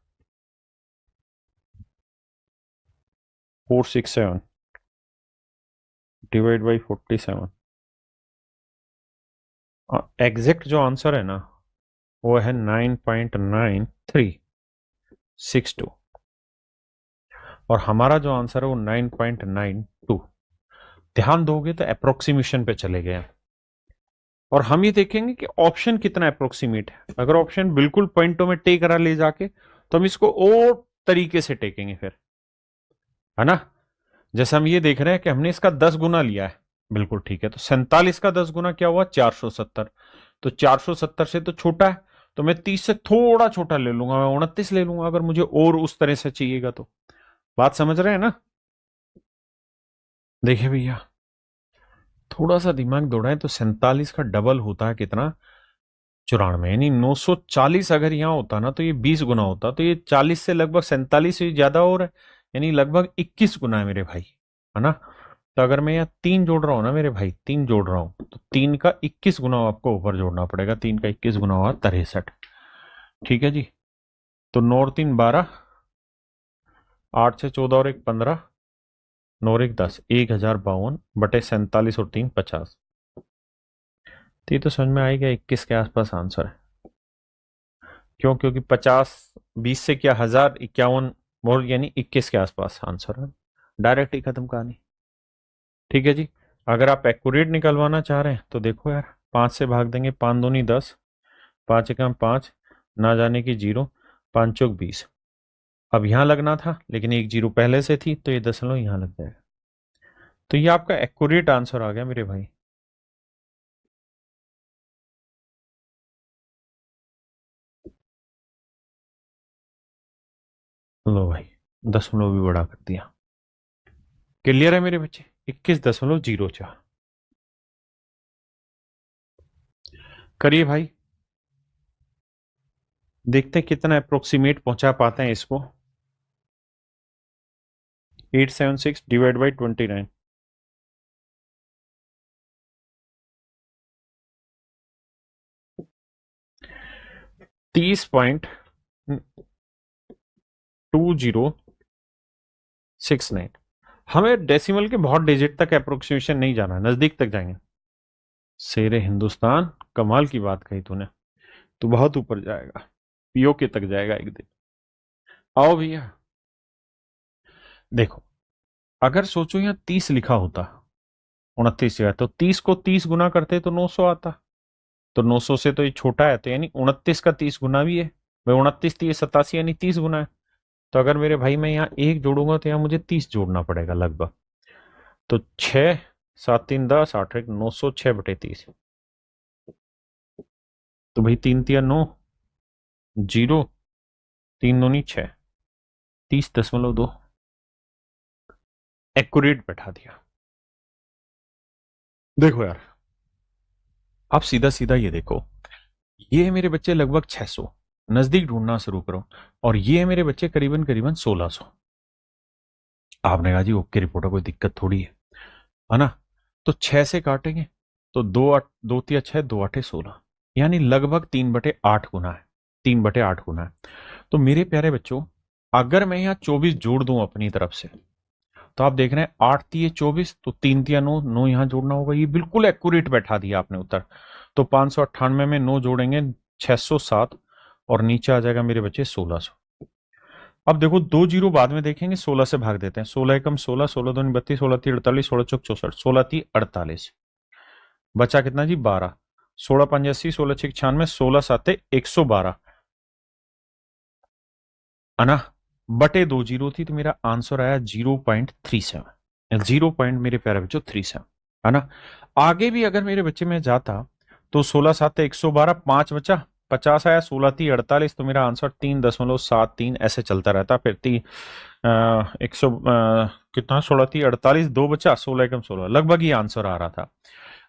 467 डिवाइड बाई 47, एग्जैक्ट जो आंसर है ना वो है 9.9362, और हमारा जो आंसर है वो 9.92। ध्यान दोगे तो अप्रोक्सीमेशन पे चले गए हैं, और हम ये देखेंगे कि ऑप्शन कितना अप्रोक्सीमेट है। अगर ऑप्शन बिल्कुल पॉइंटों में टेक रहा ले जाके, तो हम इसको और तरीके से टेकेंगे फिर, है ना। जैसे हम ये देख रहे हैं कि हमने इसका 10 गुना लिया है, बिल्कुल ठीक है, तो 47 का 10 गुना क्या हुआ 470, तो 470 से तो छोटा है, तो मैं 30 से थोड़ा छोटा ले लूंगा, मैं 29 ले लूंगा, अगर मुझे और उस तरह से चाहिएगा तो। बात समझ रहे हैं ना। देखिए भैया, थोड़ा सा दिमाग दौड़ाए तो 47 का डबल होता है कितना, 94, यानी 940 अगर यहाँ होता ना तो ये 20 गुना होता, तो ये 40 से लगभग 47 से ज्यादा और है, यानी लगभग 21 गुना है मेरे भाई, है ना। तो अगर मैं यहाँ 3 जोड़ रहा हूँ ना मेरे भाई, 3 जोड़ रहा हूँ, तो 3 का 21 गुना आपको ऊपर जोड़ना पड़ेगा, 3 का 21 गुना हुआ 63, ठीक है जी। तो 9 और 3 12, 8 से 14 और 1 15, 9 और 1 10, 1052 बटे 47 और 3 50। तो ये तो समझ में आएगा 21 के आसपास आंसर है। क्यों? क्योंकि 50 20 से क्या 1051 और यानी 21 के आसपास आंसर है। डायरेक्ट ही खत्म कहानी। ठीक है जी। अगर आप एक्यूरेट निकलवाना चाह रहे हैं तो देखो यार, 5 से भाग देंगे, 5 दूनी 10, 5 एकम 5, ना जाने की 0, 5 चौक 20। अब यहां लगना था लेकिन एक 0 पहले से थी, तो ये दशमलव यहां लग जाएगा। तो ये आपका एक्यूरेट आंसर आ गया मेरे भाई। लो भाई, दशमलव भी बड़ा कर दिया। क्लियर है मेरे बच्चे? 21.04 करिए भाई, देखते हैं कितना अप्रोक्सीमेट पहुंचा पाते हैं इसको। 876 डिवाइड बाई 29, 30.2069। हमें डेसिमल के बहुत डिजिट तक अप्रोक्सीमेशन नहीं जाना है, नजदीक तक जाएंगे। शेरे हिंदुस्तान, कमाल की बात कही तूने, तू बहुत ऊपर जाएगा, पीओके तक जाएगा एक दिन। आओ भैया, देखो, अगर सोचो यहाँ 30 लिखा होता, 29 जगह, तो 30 को 30 गुना करते तो 900 आता, तो 900 से तो ये छोटा है, तो यानी 29 का 30 गुना भी है भाई, 29 तो ये 87 यानी 30 गुना है। तो अगर मेरे भाई मैं यहाँ एक जोड़ूंगा तो यहाँ मुझे 30 जोड़ना पड़ेगा लगभग। तो 6 7 3 10 8 1 906 बटे 30, तो भाई 3 3 9, 0, 3 दूनी 6, 30.2 एक्यूरेट बैठा दिया। देखो यार, आप सीधा सीधा ये देखो, ये है मेरे बच्चे लगभग 600, नजदीक ढूंढना शुरू करो, और ये है मेरे बच्चे करीबन करीबन 1600। आपने कहा जी ओके रिपोर्टर, कोई दिक्कत थोड़ी है ना। तो 6 से काटेंगे तो 2 8 2 3 6, 2 8 16, यानी लगभग 3/8 गुना है, 3/8 गुना है। तो मेरे प्यारे बच्चों, अगर मैं यहाँ 24 जोड़ दूं अपनी तरफ से, तो आप देख रहे हैं 8 3 24, तो 3 3 9, 9 यहाँ जोड़ना होगा, ये बिल्कुल एक्यूरेट बैठा दिया आपने उत्तर। तो 598 में 9 जोड़ेंगे 607, और नीचे आ जाएगा मेरे बच्चे 1600। अब देखो 2 जीरो बाद में देखेंगे, 16 से भाग देते हैं, 16 एकम 16, 16 दूनी 32, 16 तीन 48, 16 चौक 64, 16 तीन 48, बचा कितना जी 12, 16 5 80, 16 6 96, 16 7 112, है ना, बटे 2 जीरो थी, तो मेरा आंसर आया 0.37, 0 पॉइंट मेरे प्यारे बच्चों 3 है ना। आगे भी अगर मेरे बच्चे में जाता तो 16 7 112, 5 बचा, 50 आया, 16 3 48, तो मेरा आंसर 3.73 ऐसे चलता रहता। फिर 100 कितना, 16 3 48, 2 बचा, 16 एकम 16, लगभग ये आंसर आ रहा था।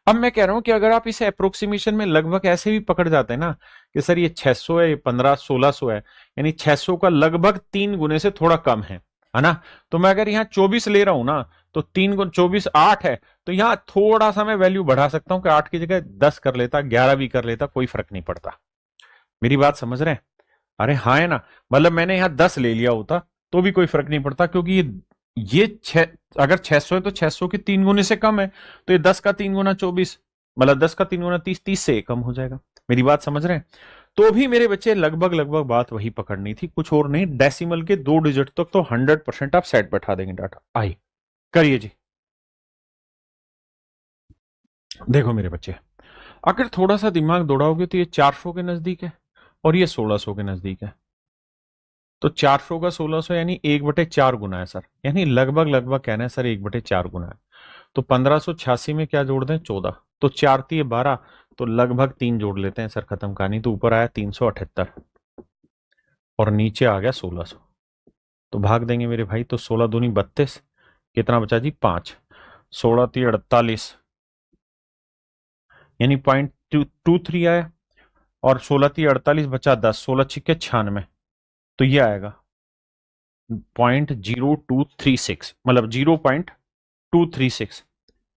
अब मैं कह रहा हूं कि अगर आप इसे अप्रोक्सीमेशन में लगभग ऐसे भी पकड़ जाते हैं ना कि सर ये 600 है, ये 15 1600 है, यानी 600 का लगभग 3 गुने से थोड़ा कम है ना। तो मैं अगर यहाँ 24 ले रहा हूं ना, तो 3 गुण 24 8 है, तो यहाँ थोड़ा सा मैं वैल्यू बढ़ा सकता हूं कि 8 की जगह 10 कर लेता, 11 भी कर लेता, कोई फर्क नहीं पड़ता। मेरी बात समझ रहे हैं? अरे हाँ है ना, मतलब मैंने यहाँ 10 ले लिया होता तो भी कोई फर्क नहीं पड़ता, क्योंकि ये अगर 600 है तो 600 के 3 गुने से कम है, तो ये 10 का 3 गुना 24, मतलब 10 का 3 गुना 30, 30 से कम हो जाएगा। मेरी बात समझ रहे हैं? तो भी मेरे बच्चे लगभग लगभग बात वही पकड़नी थी, कुछ और नहीं। डेसिमल के 2 डिजिट तक तो 100% आप सेट बैठा देंगे डाटा। आई करिए जी। देखो मेरे बच्चे, अगर थोड़ा सा दिमाग दौड़ाओगे तो ये 400 के नजदीक है और ये 1600 के नजदीक है। तो 400 का 1600 यानी 1/4 गुना है सर, यानी लगभग लगभग कहना है सर 1/4 गुना है। तो 1586 में क्या जोड़ दें, 14, तो 4 3 12, तो लगभग 3 जोड़ लेते हैं सर, खत्म कहानी। तो ऊपर आया 378 और नीचे आ गया 1600। तो भाग देंगे मेरे भाई, तो 16 दूनी 32, कितना बचा जी 5, 16 3 48, यानी 0.23 आया, और 16 3 48 बचा 10, 16 छिक्के 96, तो ये आएगा 0.0236, मतलब 0.236।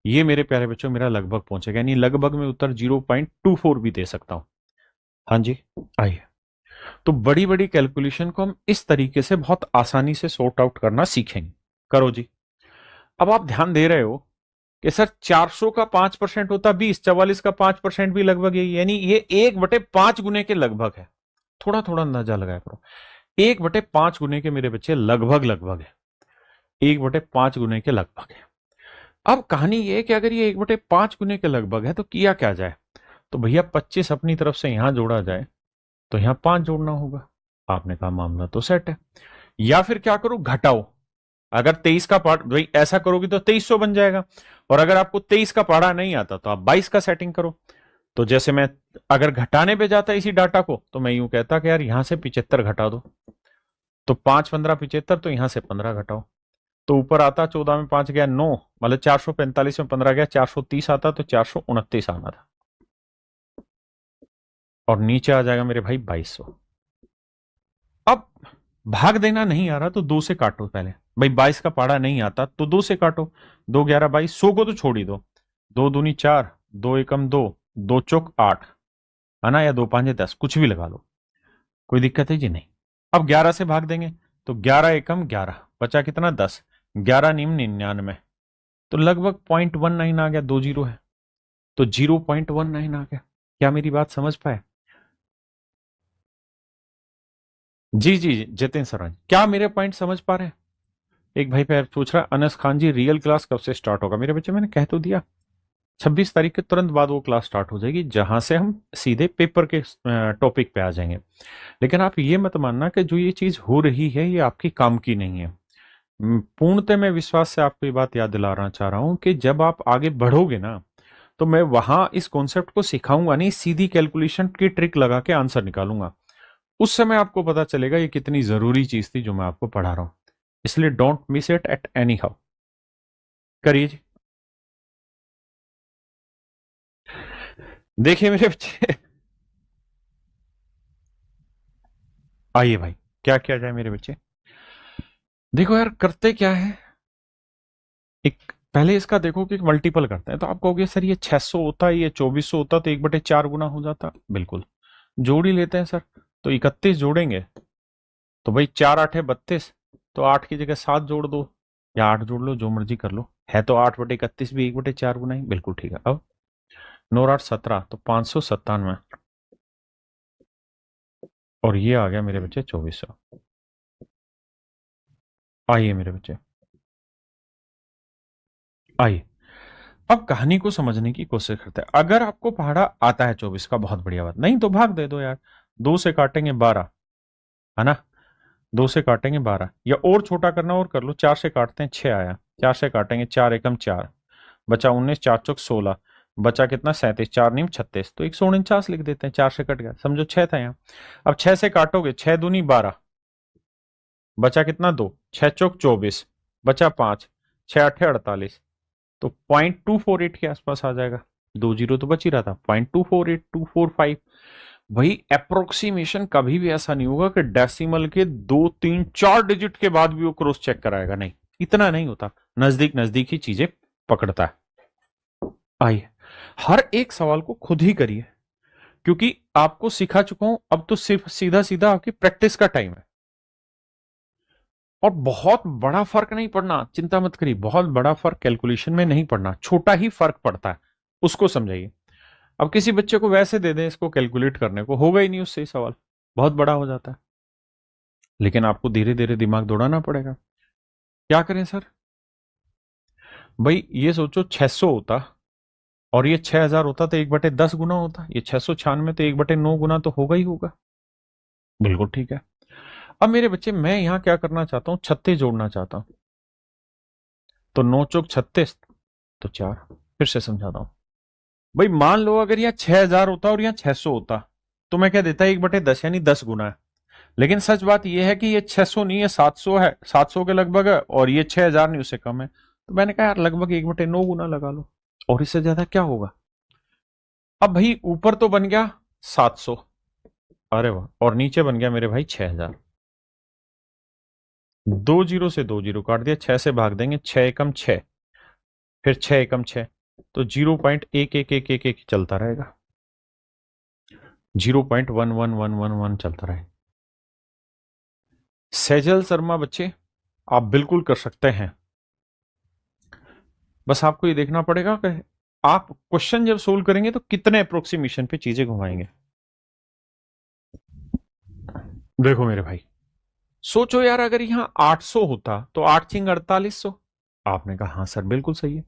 ये मेरे प्यारे बच्चों मेरा लगभग पहुंचेगा, यानी लगभग में उत्तर 0.24 भी दे सकता हूं। हाँ जी, आइए। तो बड़ी बड़ी कैलकुलेशन को हम इस तरीके से बहुत आसानी से सॉर्ट आउट करना सीखेंगे। करो जी। अब आप ध्यान दे रहे हो कि सर 400 का 5% होता 20, 44 का 5% भी लगभग यही, यानी ये 1/5 गुने के लगभग है। थोड़ा थोड़ा अंदाजा लगाया करो, 1/5 गुने के मेरे बच्चे लगभग लगभग है, 1/5 गुने के लगभग है। अब कहानी ये है कि अगर ये 1/5 गुने के लगभग है तो किया क्या जाए। तो भैया 25 अपनी तरफ से यहां जोड़ा जाए तो यहां 5 जोड़ना होगा। आपने कहा मामला तो सेट है। या फिर क्या करो, घटाओ। अगर 23 का पार्ट, भाई ऐसा करोगे तो 2300 बन जाएगा, और अगर आपको 23 का पढ़ा नहीं आता तो आप 22 का सेटिंग करो। तो जैसे मैं अगर घटाने पे जाता इसी डाटा को, तो मैं यूं कहता कि यार यहां से 75 घटा दो, तो 5 15 75, तो यहां से 15 घटाओ, तो ऊपर आता 14 में 5 गया 9, मतलब 445 में 15 गया 430 आता, तो 429 आना था, और नीचे आ जाएगा मेरे भाई 2200। अब भाग देना नहीं आ रहा तो 2 से काटो पहले, भाई 22 का पाड़ा नहीं आता तो 2 से काटो, 2 11 22, 100 को तो छोड़ ही दो, 2 दूनी 4, 2 एकम 2, 2 चौक 8, है ना, या 2 5 10, कुछ भी लगा लो, कोई दिक्कत है जी नहीं। अब 11 से भाग देंगे तो 11 एकम 11, बचा कितना 10, 11 निम 99, तो लगभग 0.19 आ गया, 2 जीरो है तो 0.19 आ गया। क्या मेरी बात समझ पाए? जी जी जितेंद्र सर, क्या मेरे पॉइंट समझ पा रहे हैं? एक भाई पैर पूछ रहा है, अनस खान जी रियल क्लास कब से स्टार्ट होगा? मेरे बच्चे मैंने कह तो दिया, 26 तारीख के तुरंत बाद वो क्लास स्टार्ट हो जाएगी, जहां से हम सीधे पेपर के टॉपिक पे आ जाएंगे। लेकिन आप ये मत मानना कि जो ये चीज हो रही है ये आपकी काम की नहीं है। पूर्णतः मैं विश्वास से आपको ये बात याद दिलाना चाह रहा हूं कि जब आप आगे बढ़ोगे ना, तो मैं वहां इस कॉन्सेप्ट को सिखाऊंगा नहीं, सीधी कैलकुलेशन की ट्रिक लगा के आंसर निकालूंगा। उस समय आपको पता चलेगा ये कितनी जरूरी चीज थी जो मैं आपको पढ़ा रहा हूं। इसलिए don't miss it at any how. करिए जी। देखिए मेरे बच्चे, आइए भाई, क्या किया जाए मेरे बच्चे? देखो यार, करते क्या है, एक पहले इसका देखो कि मल्टीपल करते हैं, तो आप कहोगे सर ये 600 होता है, ये 2400 होता, तो 1/4 गुना हो जाता। बिल्कुल, जोड़ ही लेते हैं सर। तो 31 जोड़ेंगे तो भाई 4 8 है 32, तो 8 की जगह 7 जोड़ दो, या 8 जोड़ लो, जो मर्जी कर लो, है तो 8/31 भी 1/4 गुना ही। बिल्कुल ठीक है। अब 9 8 17, तो 597, और ये आ गया मेरे बच्चे 2400। आइए मेरे बच्चे, आइए अब कहानी को समझने की कोशिश करते हैं। अगर आपको पहाड़ा आता है 24 का, बहुत बढ़िया बात, नहीं तो भाग दे दो यार। 2 से काटेंगे 12, है ना, 2 से काटेंगे 12, या और छोटा करना और कर लो, 4 से काटते हैं 6 आया, 4 से काटेंगे, 4 एकम 4, बचा 19, 4 चौक 16, बचा कितना 37, 4 नीम 36, तो 149 लिख देते हैं, 4 से कट गया, समझो 6 था यहाँ। अब 6 से काटोगे, 6 दूनी 12, बचा कितना 2, 6 चौक 24, बचा 5, 6 आठे 48, तो 0.248 के आसपास आ जाएगा। 2 जीरो तो बच ही रहा था, 0.248, वही अप्रोक्सीमेशन कभी भी ऐसा नहीं होगा कि डेसिमल के 2 3 4 डिजिट के बाद भी वो क्रॉस चेक कराएगा, नहीं, इतना नहीं होता, नजदीक नजदीक ही चीजें पकड़ता है। आइए, हर एक सवाल को खुद ही करिए, क्योंकि आपको सिखा चुका हूं, अब तो सिर्फ सीधा सीधा आपकी प्रैक्टिस का टाइम है। और बहुत बड़ा फर्क नहीं पड़ना, चिंता मत करिए, बहुत बड़ा फर्क कैलकुलेशन में नहीं पड़ना, छोटा ही फर्क पड़ता है, उसको समझाइए। अब किसी बच्चे को वैसे दे दें इसको कैलकुलेट करने को, होगा ही नहीं उससे ही सवाल, बहुत बड़ा हो जाता है। लेकिन आपको धीरे धीरे दिमाग दौड़ाना पड़ेगा। क्या करें सर? भाई ये सोचो 600 होता और ये 6000 होता तो 1/10 गुना होता, ये 696 तो 1/9 गुना तो होगा ही होगा। बिल्कुल ठीक है। अब मेरे बच्चे, मैं यहां क्या करना चाहता हूं, 36 जोड़ना चाहता हूं, तो 9 चौक 36, तो 4। फिर से समझाता हूं। भाई मान लो अगर यहाँ 6000 होता और यहाँ 600 होता, तो मैं क्या देता, 1/10 यानी 10 गुना है। लेकिन सच बात यह है कि ये 600 नहीं है, 700 है, 700 के लगभग है, और ये 6000 नहीं, उससे कम है, तो मैंने कहा यार लगभग 1/9 गुना लगा लो, और इससे ज्यादा क्या होगा। अब भाई ऊपर तो बन गया 700, अरे वाह, और नीचे बन गया मेरे भाई 6000। 2 जीरो से 2 जीरो काट दिया, 6 से भाग देंगे, 6 एकम 6, फिर 6 एकम 6, तो 0.1111 चलता रहेगा, 0.11111 चलता रहेगा। सेजल शर्मा बच्चे, आप बिल्कुल कर सकते हैं, बस आपको ये देखना पड़ेगा कि आप क्वेश्चन जब सोल्व करेंगे तो कितने अप्रोक्सीमेशन पे चीजें घुमाएंगे। देखो मेरे भाई, सोचो यार अगर यहाँ 800 होता तो 8 छिंग 4800, आपने कहा हाँ सर बिल्कुल सही है।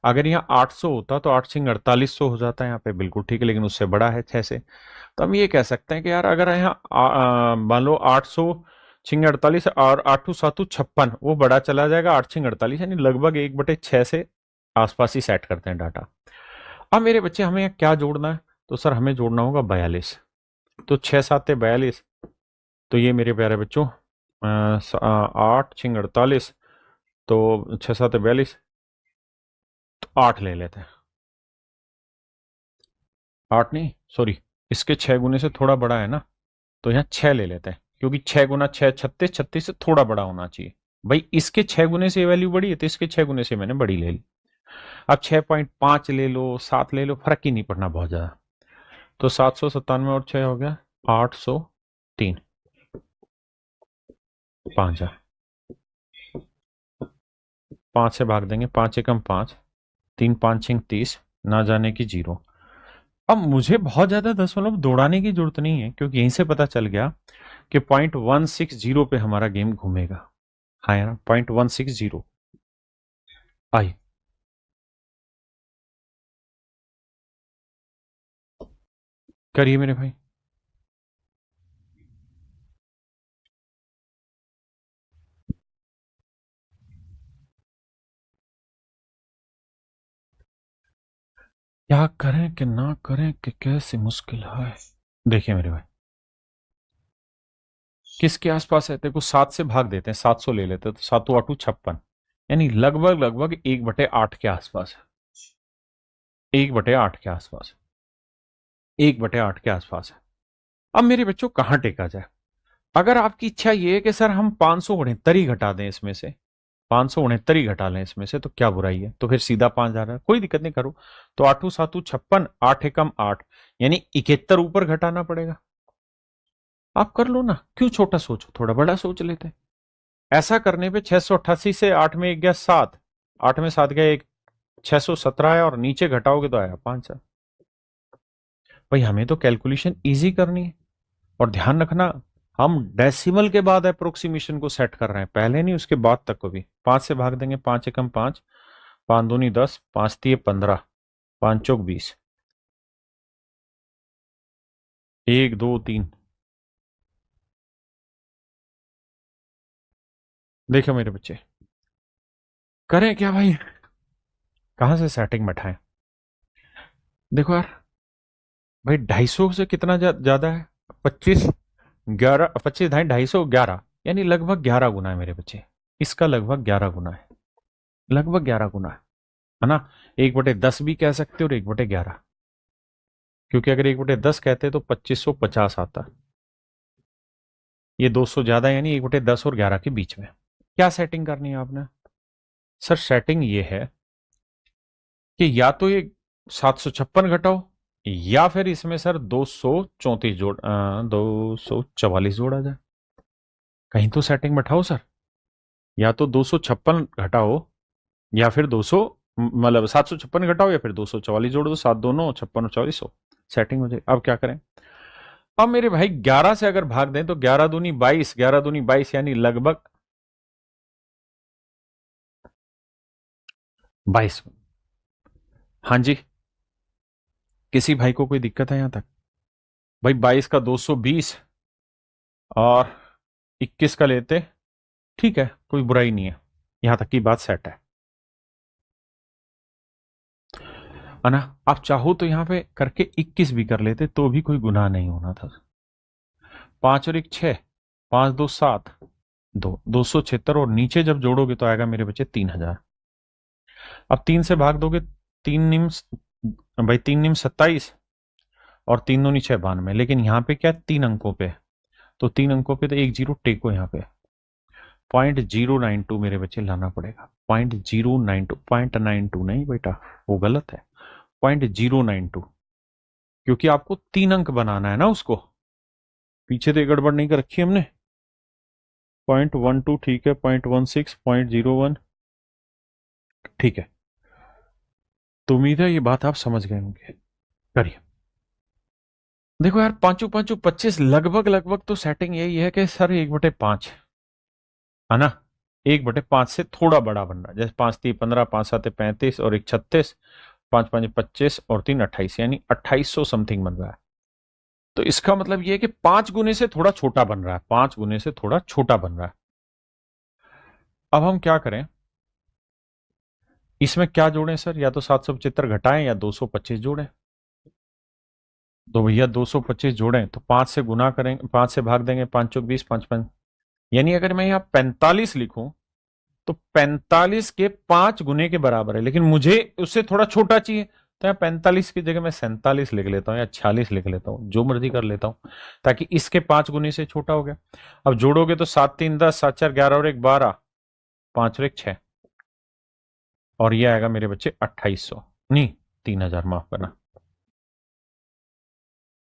अगर यहाँ 800 होता तो 8 छिंग 4800 हो जाता है यहाँ पे, बिल्कुल ठीक है, लेकिन उससे बड़ा है 6 से। तो हम ये कह सकते हैं कि यार अगर यहाँ मान लो 800 छिंग 48 और 8 7 56, वो बड़ा चला जाएगा, 8 छिंग 48 यानी लगभग 1/6 से आसपास ही सेट करते हैं डाटा। अब मेरे बच्चे हमें क्या जोड़ना है, तो सर हमें जोड़ना होगा 42, तो 6 7 42, तो ये मेरे प्यारे बच्चों 8 छिंग 48, तो 6 7 42, तो 8 ले लेते हैं, 8 नहीं सॉरी, इसके 6 गुने से थोड़ा बड़ा है ना, तो यहाँ 6 ले लेते हैं, क्योंकि 6 गुना 6 36, 36 से थोड़ा बड़ा होना चाहिए। भाई इसके 6 गुने से वैल्यू बड़ी है, तो इसके 6 गुने से मैंने बड़ी ले ली। अब 6.5 ले लो, 7 ले लो, फर्क ही नहीं पड़ना बहुत ज्यादा, तो 797 और 6 हो गया 803, 5 5 से भाग देंगे, 5 एकम 5, 3 5 छिंग 30, ना जाने की 0। अब मुझे बहुत ज्यादा दशमलव दौड़ाने की जरूरत नहीं है, क्योंकि यहीं से पता चल गया कि 0.160 पे हमारा गेम घूमेगा। हाँ यार 0.160। आई, करिए मेरे भाई। क्या करें कि ना करें कि कैसे मुश्किल है। देखिए मेरे भाई, किसके आसपास है, देखो 7 से भाग देते हैं, 700 ले लेते हैं, तो 7 8 56, यानी लगभग लगभग 1/8 के आसपास है, 1/8 के आसपास, 1/8 के आसपास है। अब मेरे बच्चों कहां टेका जाए? अगर आपकी इच्छा ये है कि सर हम 569 ही घटा दें इसमें से, 569 ही घटा लें इसमें से, तो क्या बुराई है, तो फिर सीधा 5 जा रहा है, कोई दिक्कत नहीं, करो। तो 8 7 56, 8 एकम 8, यानी 71 ऊपर घटाना पड़ेगा। आप कर लो ना, क्यों छोटा सोचो, थोड़ा बड़ा सोच लेते हैं। ऐसा करने पे 688 से 8 में 1 गया 7, 8 में 7 गया 1, 617 है, और नीचे घटाओगे तो आया 5 सर। भाई हमें तो कैलकुलेशन इजी करनी है, और ध्यान रखना, हम डेसिमल के बाद अप्रोक्सीमेशन को सेट कर रहे हैं, पहले नहीं उसके बाद तक को भी। 5 से भाग देंगे, 5 एकम 5, 5 दूनी 10, 5 तिये 15, 5 चौक 20, 1 2 3। देखो मेरे बच्चे, करें क्या भाई, कहां से सेटिंग बैठाएं? देखो यार भाई, 250 से कितना ज्यादा है? 25, 11, 25 250, 11, यानी लगभग 11 गुना है मेरे बच्चे। इसका लगभग 11 गुना है, लगभग 11 गुना है ना? 1/10 भी कह सकते हो और 1/11, क्योंकि अगर 1/10 कहते तो 2550 आता। ये 200 ज्यादा, यानी 1/10 और 11 के बीच में। क्या सेटिंग करनी है आपने? सर सेटिंग ये है कि या तो ये 756 घटाओ, या फिर इसमें सर 234 जोड़ 244 जोड़ा जाए। कहीं तो सेटिंग बैठाओ सर। या तो 256 घटाओ, या फिर 200, मतलब 756 घटाओ, या फिर 244 जोड़ दो। 7 2 9 56 और 4400 सेटिंग हो जाए। अब क्या करें? अब मेरे भाई 11 से अगर भाग दें तो 11 दूनी 22, 11 दूनी 22, यानी लगभग 22। हाँ जी, किसी भाई को कोई दिक्कत है यहां तक? भाई 22 का 220 और 21 का लेते, ठीक है, कोई बुराई नहीं है, यहां तक की बात सेट है ना? आप चाहो तो यहां पे करके 21 भी कर लेते तो भी कोई गुनाह नहीं होना था। 5 और 1 6, 5 2 7, 276, और नीचे जब जोड़ोगे तो आएगा मेरे बच्चे 3000। अब 3 से भाग दोगे, 3 निम, भाई 3 निम 27, और 3 दूनी 6 92, लेकिन यहाँ पे क्या 3 अंकों पे, तो 3 अंकों पे तो एक जीरो टेको यहाँ पे। 0.092 मेरे बच्चे लाना पड़ेगा। 0.092, 0.92 नहीं बेटा, वो गलत है। 0.092, क्योंकि आपको 3 अंक बनाना है ना उसको। पीछे तो ये गड़बड़ नहीं कर रखी हमने। 0.12 ठीक है, 0.16, 0.01 ठीक है। तो उम्मीद है ये बात आप समझ गए होंगे। करिए। देखो यार, पांचों पांचों 25, लगभग लगभग तो सेटिंग यही है कि सर 1/5 है ना? 1/5 से थोड़ा बड़ा बन रहा है, जैसे 5 3 15, 5 7 35 और 1 36, 5 5 25 और 3 28, यानी 2800 समथिंग बन रहा है। तो इसका मतलब ये है कि 5 गुने से थोड़ा छोटा बन रहा है, 5 गुने से थोड़ा छोटा बन रहा है। अब हम क्या करें, इसमें क्या जोड़ें सर? या तो 775 घटाएं या 225 जोड़ें। तो भैया 225 जोड़ें तो 5 से गुना करेंगे, 5 से भाग देंगे, 5 चौक 20, 5 5, यानी अगर मैं यहाँ 45 लिखूं तो 45 के 5 गुने के बराबर है, लेकिन मुझे उससे थोड़ा छोटा चाहिए, तो यहाँ 45 की जगह मैं 47 लिख लेता हूँ या 46 लिख लेता हूँ, जो मर्जी कर लेता हूँ, ताकि इसके 5 गुने से छोटा हो गया। अब जोड़ोगे तो 7 3 10, 7 4 11 और 1 12, 5 और 1 6, और ये आएगा मेरे बच्चे 2800, नहीं 3000, माफ करना।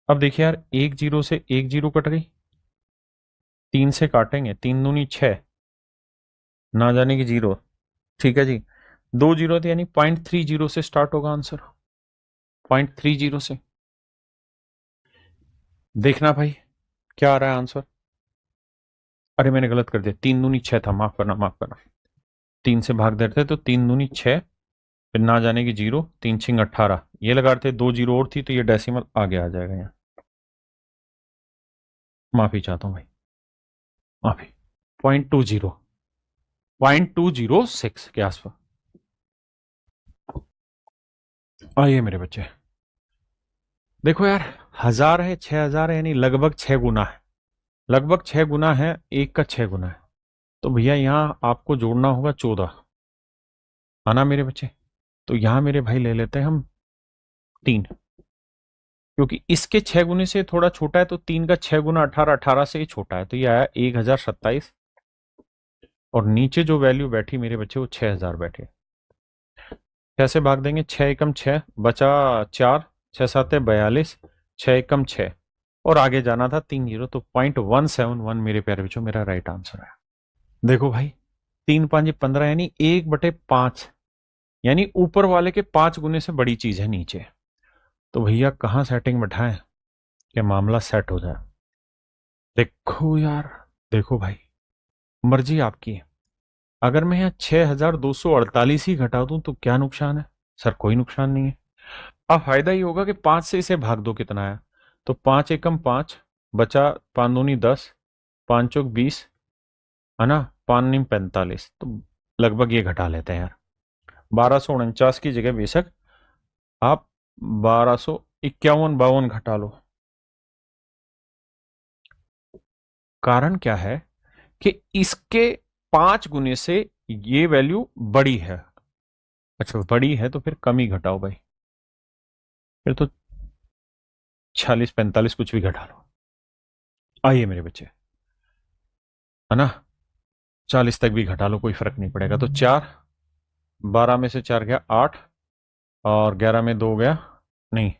अब देखिए यार, 1 जीरो से 1 जीरो कट गई, 3 से काटेंगे, 3 दूनी 6, ना जाने की जीरो, ठीक है जी। 2 जीरो थे, यानी 0.30 से स्टार्ट होगा आंसर, 0.30 से। देखना भाई क्या आ रहा है आंसर। अरे मैंने गलत कर दिया, 3 दूनी 6 था, माफ करना माफ करना। 3 से भाग देते तो 3 दूनी 6, फिर ना जाने की जीरो, 3 6 18, ये लगाते 2 जीरो और थी तो ये डेसिमल आगे आ जाएगा यहाँ। माफी चाहता हूँ भाई, माफी। 0.20, 0.206 के आसपास। आइए मेरे बच्चे, देखो यार, 1000 है, 6000 है, यानी लगभग 6 गुना है, लगभग 6 गुना है, 1 का 6 गुना है। तो भैया यहाँ आपको जोड़ना होगा 14, आना मेरे बच्चे। तो यहां मेरे भाई ले लेते हैं हम 3, क्योंकि इसके 6 गुने से थोड़ा छोटा है, तो 3 का 6 गुना 18, 18 से ही छोटा है, तो ये आया 1027, और नीचे जो वैल्यू बैठी मेरे बच्चे वो 6000 बैठे। कैसे भाग देंगे? 6 एकम 6 बचा 4, 6 7 42, 6 एकम 6, और आगे जाना था 3 जीरो, तो 0.171 मेरे प्यारे बच्चों मेरा राइट आंसर है। देखो भाई, 3 5 15, यानी 1/5, यानी ऊपर वाले के 5 गुने से बड़ी चीज है नीचे। तो भैया कहाँ सेटिंग बैठाएं कि मामला सेट हो जाए? देखो यार, देखो भाई, मर्जी आपकी है। अगर मैं यहाँ 6248 ही घटा दूं तो क्या नुकसान है? सर कोई नुकसान नहीं है। अब फायदा ये होगा कि 5 से इसे भाग दो, कितना है? तो 5 एकम 5 बचा, 5 दूनी 10, 5 चौक 20, है ना, 5 निम 45, तो लगभग ये घटा लेते हैं यार। 1249 की जगह बेशक आप 1251-52 घटा लो। कारण क्या है कि इसके 5 गुने से ये वैल्यू बड़ी है। अच्छा बड़ी है तो फिर कम ही घटाओ भाई, फिर तो 46-45 कुछ भी घटा लो। आइए मेरे बच्चे, है ना, 40 तक भी घटा लो, कोई फर्क नहीं पड़ेगा। तो 4, 12 में से 4 गया 8, और 11 में 2 गया, नहीं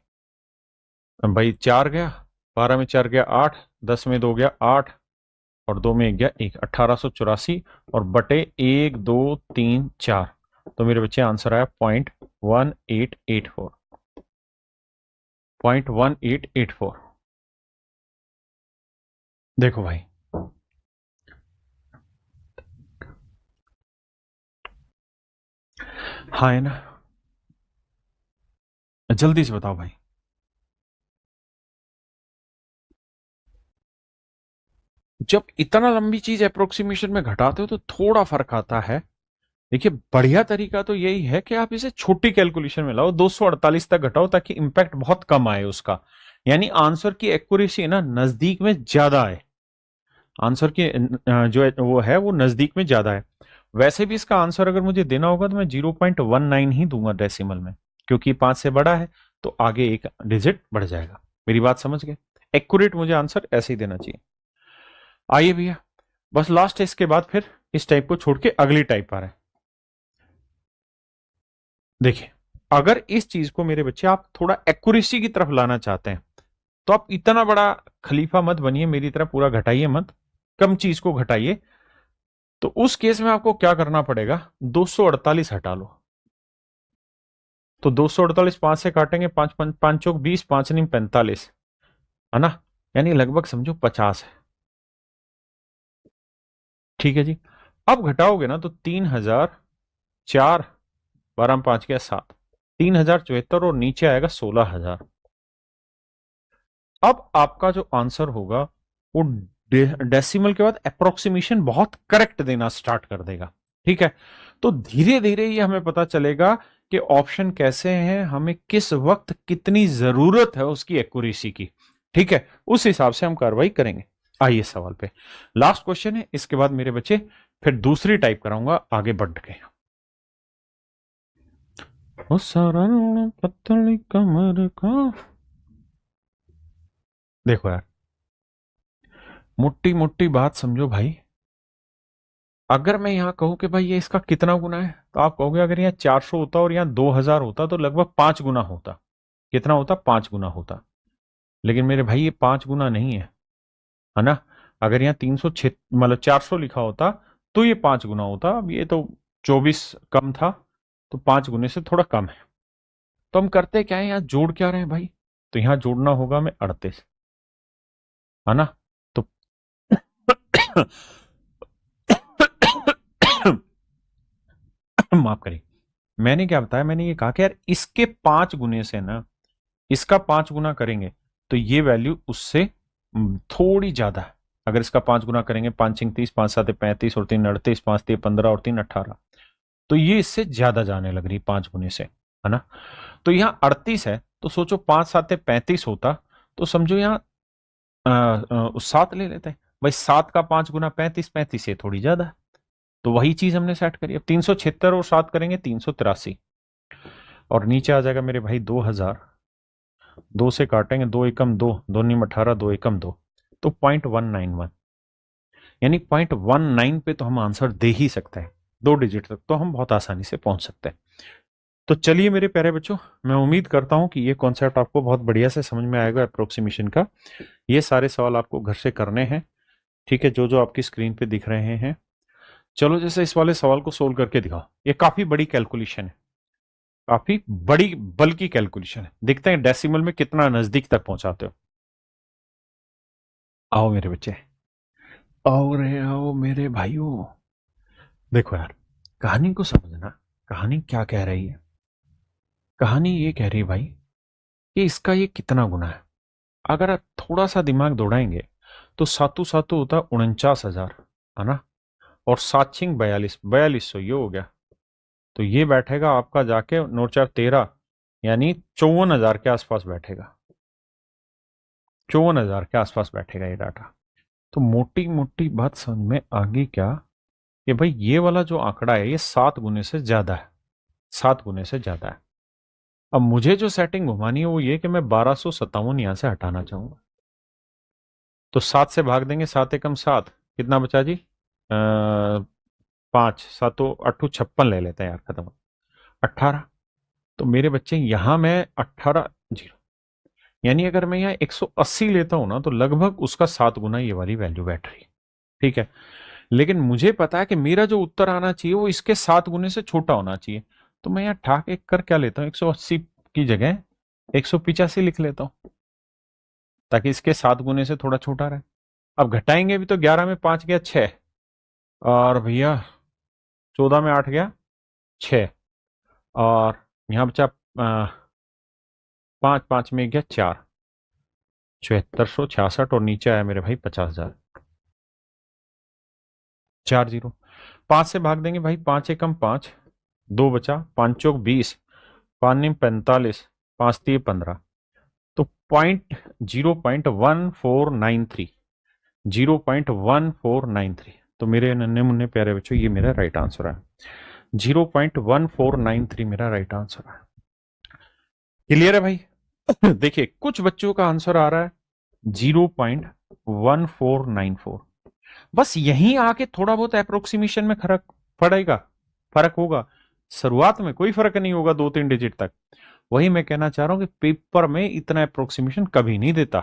भाई 4 गया, 12 में 4 गया 8, 10 में 2 गया 8, और 2 में 1 गया 1, 1884, और बटे 1 2 3 4। तो मेरे बच्चे आंसर आया 0.1884, 0.1884। देखो भाई, हाँ है ना, जल्दी से बताओ भाई। जब इतना लंबी चीज अप्रोक्सीमेशन में घटाते हो तो थोड़ा फर्क आता है। देखिए बढ़िया तरीका तो यही है कि आप इसे छोटी कैलकुलेशन में लाओ, 248 तक घटाओ, ताकि इंपैक्ट बहुत कम आए उसका, यानी आंसर की एक्यूरेसी ना नजदीक में ज्यादा आए। आंसर की जो वो है वो नजदीक में ज्यादा है। वैसे भी इसका आंसर अगर मुझे देना होगा तो मैं 0.19 ही दूंगा डेसिमल में, क्योंकि 5 से बड़ा है तो आगे एक डिजिट बढ़ जाएगा। मेरी बात समझ गए? एक्यूरेट मुझे आंसर ऐसे ही देना चाहिए। आइए भैया, बस लास्ट है, इसके बाद फिर इस टाइप को छोड़ के अगली टाइप आ रहा है। देखिए, अगर इस चीज को मेरे बच्चे आप थोड़ा एक्यूरेसी की तरफ लाना चाहते हैं तो आप इतना बड़ा खलीफा मत बनिए, मेरी तरह पूरा घटाइए मत, कम चीज को घटाइए। तो उस केस में आपको क्या करना पड़ेगा, 248 हटा लो। तो 248 5 से काटेंगे, 5 5 5 चौक 20, 5 नीम 45, है ना, यानी लगभग समझो 50 है। ठीक है जी। अब घटाओगे ना तो 3000, 4, 12 में 5 गया 7, 3074, और नीचे आएगा 16,000। अब आपका जो आंसर होगा वो डेसिमल के बाद अप्रोक्सीमेशन बहुत करेक्ट देना स्टार्ट कर देगा। ठीक है, तो धीरे धीरे ये हमें पता चलेगा कि ऑप्शन कैसे हैं, हमें किस वक्त कितनी जरूरत है उसकी एक्यूरेसी की। ठीक है, उस हिसाब से हम कार्रवाई करेंगे। आइए सवाल पे, लास्ट क्वेश्चन है, इसके बाद मेरे बच्चे फिर दूसरी टाइप कराऊंगा आगे बढ़ के। ओ सारा पतली कमर का, देखो यार, मोटी मोटी बात समझो भाई। अगर मैं यहां कहूं कि भाई ये इसका कितना गुना है, तो आप कहोगे अगर यहाँ 400 होता और यहाँ 2000 होता तो लगभग 5 गुना होता। कितना होता? 5 गुना होता। लेकिन मेरे भाई ये 5 गुना नहीं है ना। अगर यहाँ 306 मतलब 400 लिखा होता तो ये 5 गुना होता। अब ये तो 24 कम था, तो 5 गुने से थोड़ा कम है। तो हम करते क्या है, यहाँ जोड़ क्या रहे हैं भाई, तो यहाँ जोड़ना होगा हमें 38, है ना। तो माफ करिए, मैंने क्या बताया, मैंने ये कहा कि यार इसके 5 गुने से ना इसका 5 गुना करेंगे तो ये वैल्यू उससे थोड़ी ज्यादा है। अगर इसका 5 गुना करेंगे, 5 6 30, 5 7 35, और 3 38, 5 3 15, और 3 18, तो ये इससे ज्यादा जाने लग रही 5 गुने से, है ना। तो यहाँ 38 है, तो सोचो 5 7 35 होता, तो समझो यहाँ 7 ले लेते हैं भाई। 7 का 5 गुना 35, 35 से थोड़ी ज्यादा है, तो वही चीज हमने सेट करी। अब 376 और 7 करेंगे 383, और नीचे आ जाएगा मेरे भाई 2000। 2 से काटेंगे, 2 एकम 2, 2 नीम 18, 2 एकम 2, तो 0.191, यानी 0.19 पे तो हम आंसर दे ही सकते हैं। 2 डिजिट तक तो हम बहुत आसानी से पहुंच सकते हैं। तो चलिए मेरे प्यारे बच्चों, मैं उम्मीद करता हूं कि ये कॉन्सेप्ट आपको बहुत बढ़िया से समझ में आएगा अप्रोक्सीमेशन का। ये सारे सवाल आपको घर से करने हैं, ठीक है, जो जो आपकी स्क्रीन पे दिख रहे हैं। चलो जैसे इस वाले सवाल को सोल्व करके दिखाओ। ये काफी बड़ी कैलकुलेशन है, काफी बड़ी बल्कि कैलकुलेशन है। देखते हैं डेसिमल में कितना नजदीक तक पहुंचाते हो। आओ मेरे बच्चे, आओ रे आओ मेरे भाइयों। देखो यार, कहानी को समझना, कहानी क्या कह रही है। कहानी ये कह रही है भाई कि इसका ये कितना गुना है। अगर आप थोड़ा सा दिमाग दौड़ाएंगे तो सातों सातों होता 49,000, है ना। और 7 42, 4200 ये हो गया। तो ये बैठेगा आपका जाके 9 4 13, यानी 54,000 के आसपास बैठेगा। 54,000 के आसपास बैठेगा ये डाटा। तो मोटी मोटी बात समझ में आ गई क्या कि भाई ये वाला जो आंकड़ा है ये 7 गुने से ज्यादा है, 7 गुने से ज्यादा है। अब मुझे जो सेटिंग घुमानी है वो ये कि मैं 1257 यहां से हटाना चाहूंगा। तो 7 से भाग देंगे, 7 एकम 7, कितना बचा जी? 5 7 8 56 ले लेते हैं यार, खत्म। 18। तो मेरे बच्चे यहां मैं 18 जीरो, यानी अगर मैं यहाँ 180 लेता हूं ना तो लगभग उसका 7 गुना ये वाली वैल्यू बैठ रही है। ठीक है, लेकिन मुझे पता है कि मेरा जो उत्तर आना चाहिए वो इसके 7 गुने से छोटा होना चाहिए। तो मैं यहाँ ठाक एक कर क्या लेता हूँ, 180 की जगह 185 लिख लेता हूँ, ताकि इसके 7 गुने से थोड़ा छोटा रहे। अब घटाएंगे भी तो 11 में 5 गया 6, और भैया 14 में 8 गया 6, और यहाँ बचा 5, 5 में गया 4, 7466, और नीचे आया मेरे भाई 50,000। 40। 5 से भाग देंगे भाई, 5 एकम 5, 2 बचा, 5 चौक 20, 5 9 45, 5 3 15। तो 0.1493, 0.1493। तो मेरे नन्हे मुन्ने प्यारे बच्चों ये मेरा राइट आंसर है। 0.1493 मेरा राइट आंसर है। क्लियर है भाई? देखिए कुछ बच्चों का आंसर आ रहा है 0.1494। बस यहीं आके थोड़ा बहुत अप्रोक्सीमेशन में फर्क पड़ेगा, फर्क होगा। शुरुआत में कोई फर्क नहीं होगा 2 3 डिजिट तक। वही मैं कहना चाह रहा हूं कि पेपर में इतना अप्रोक्सीमेशन कभी नहीं देता।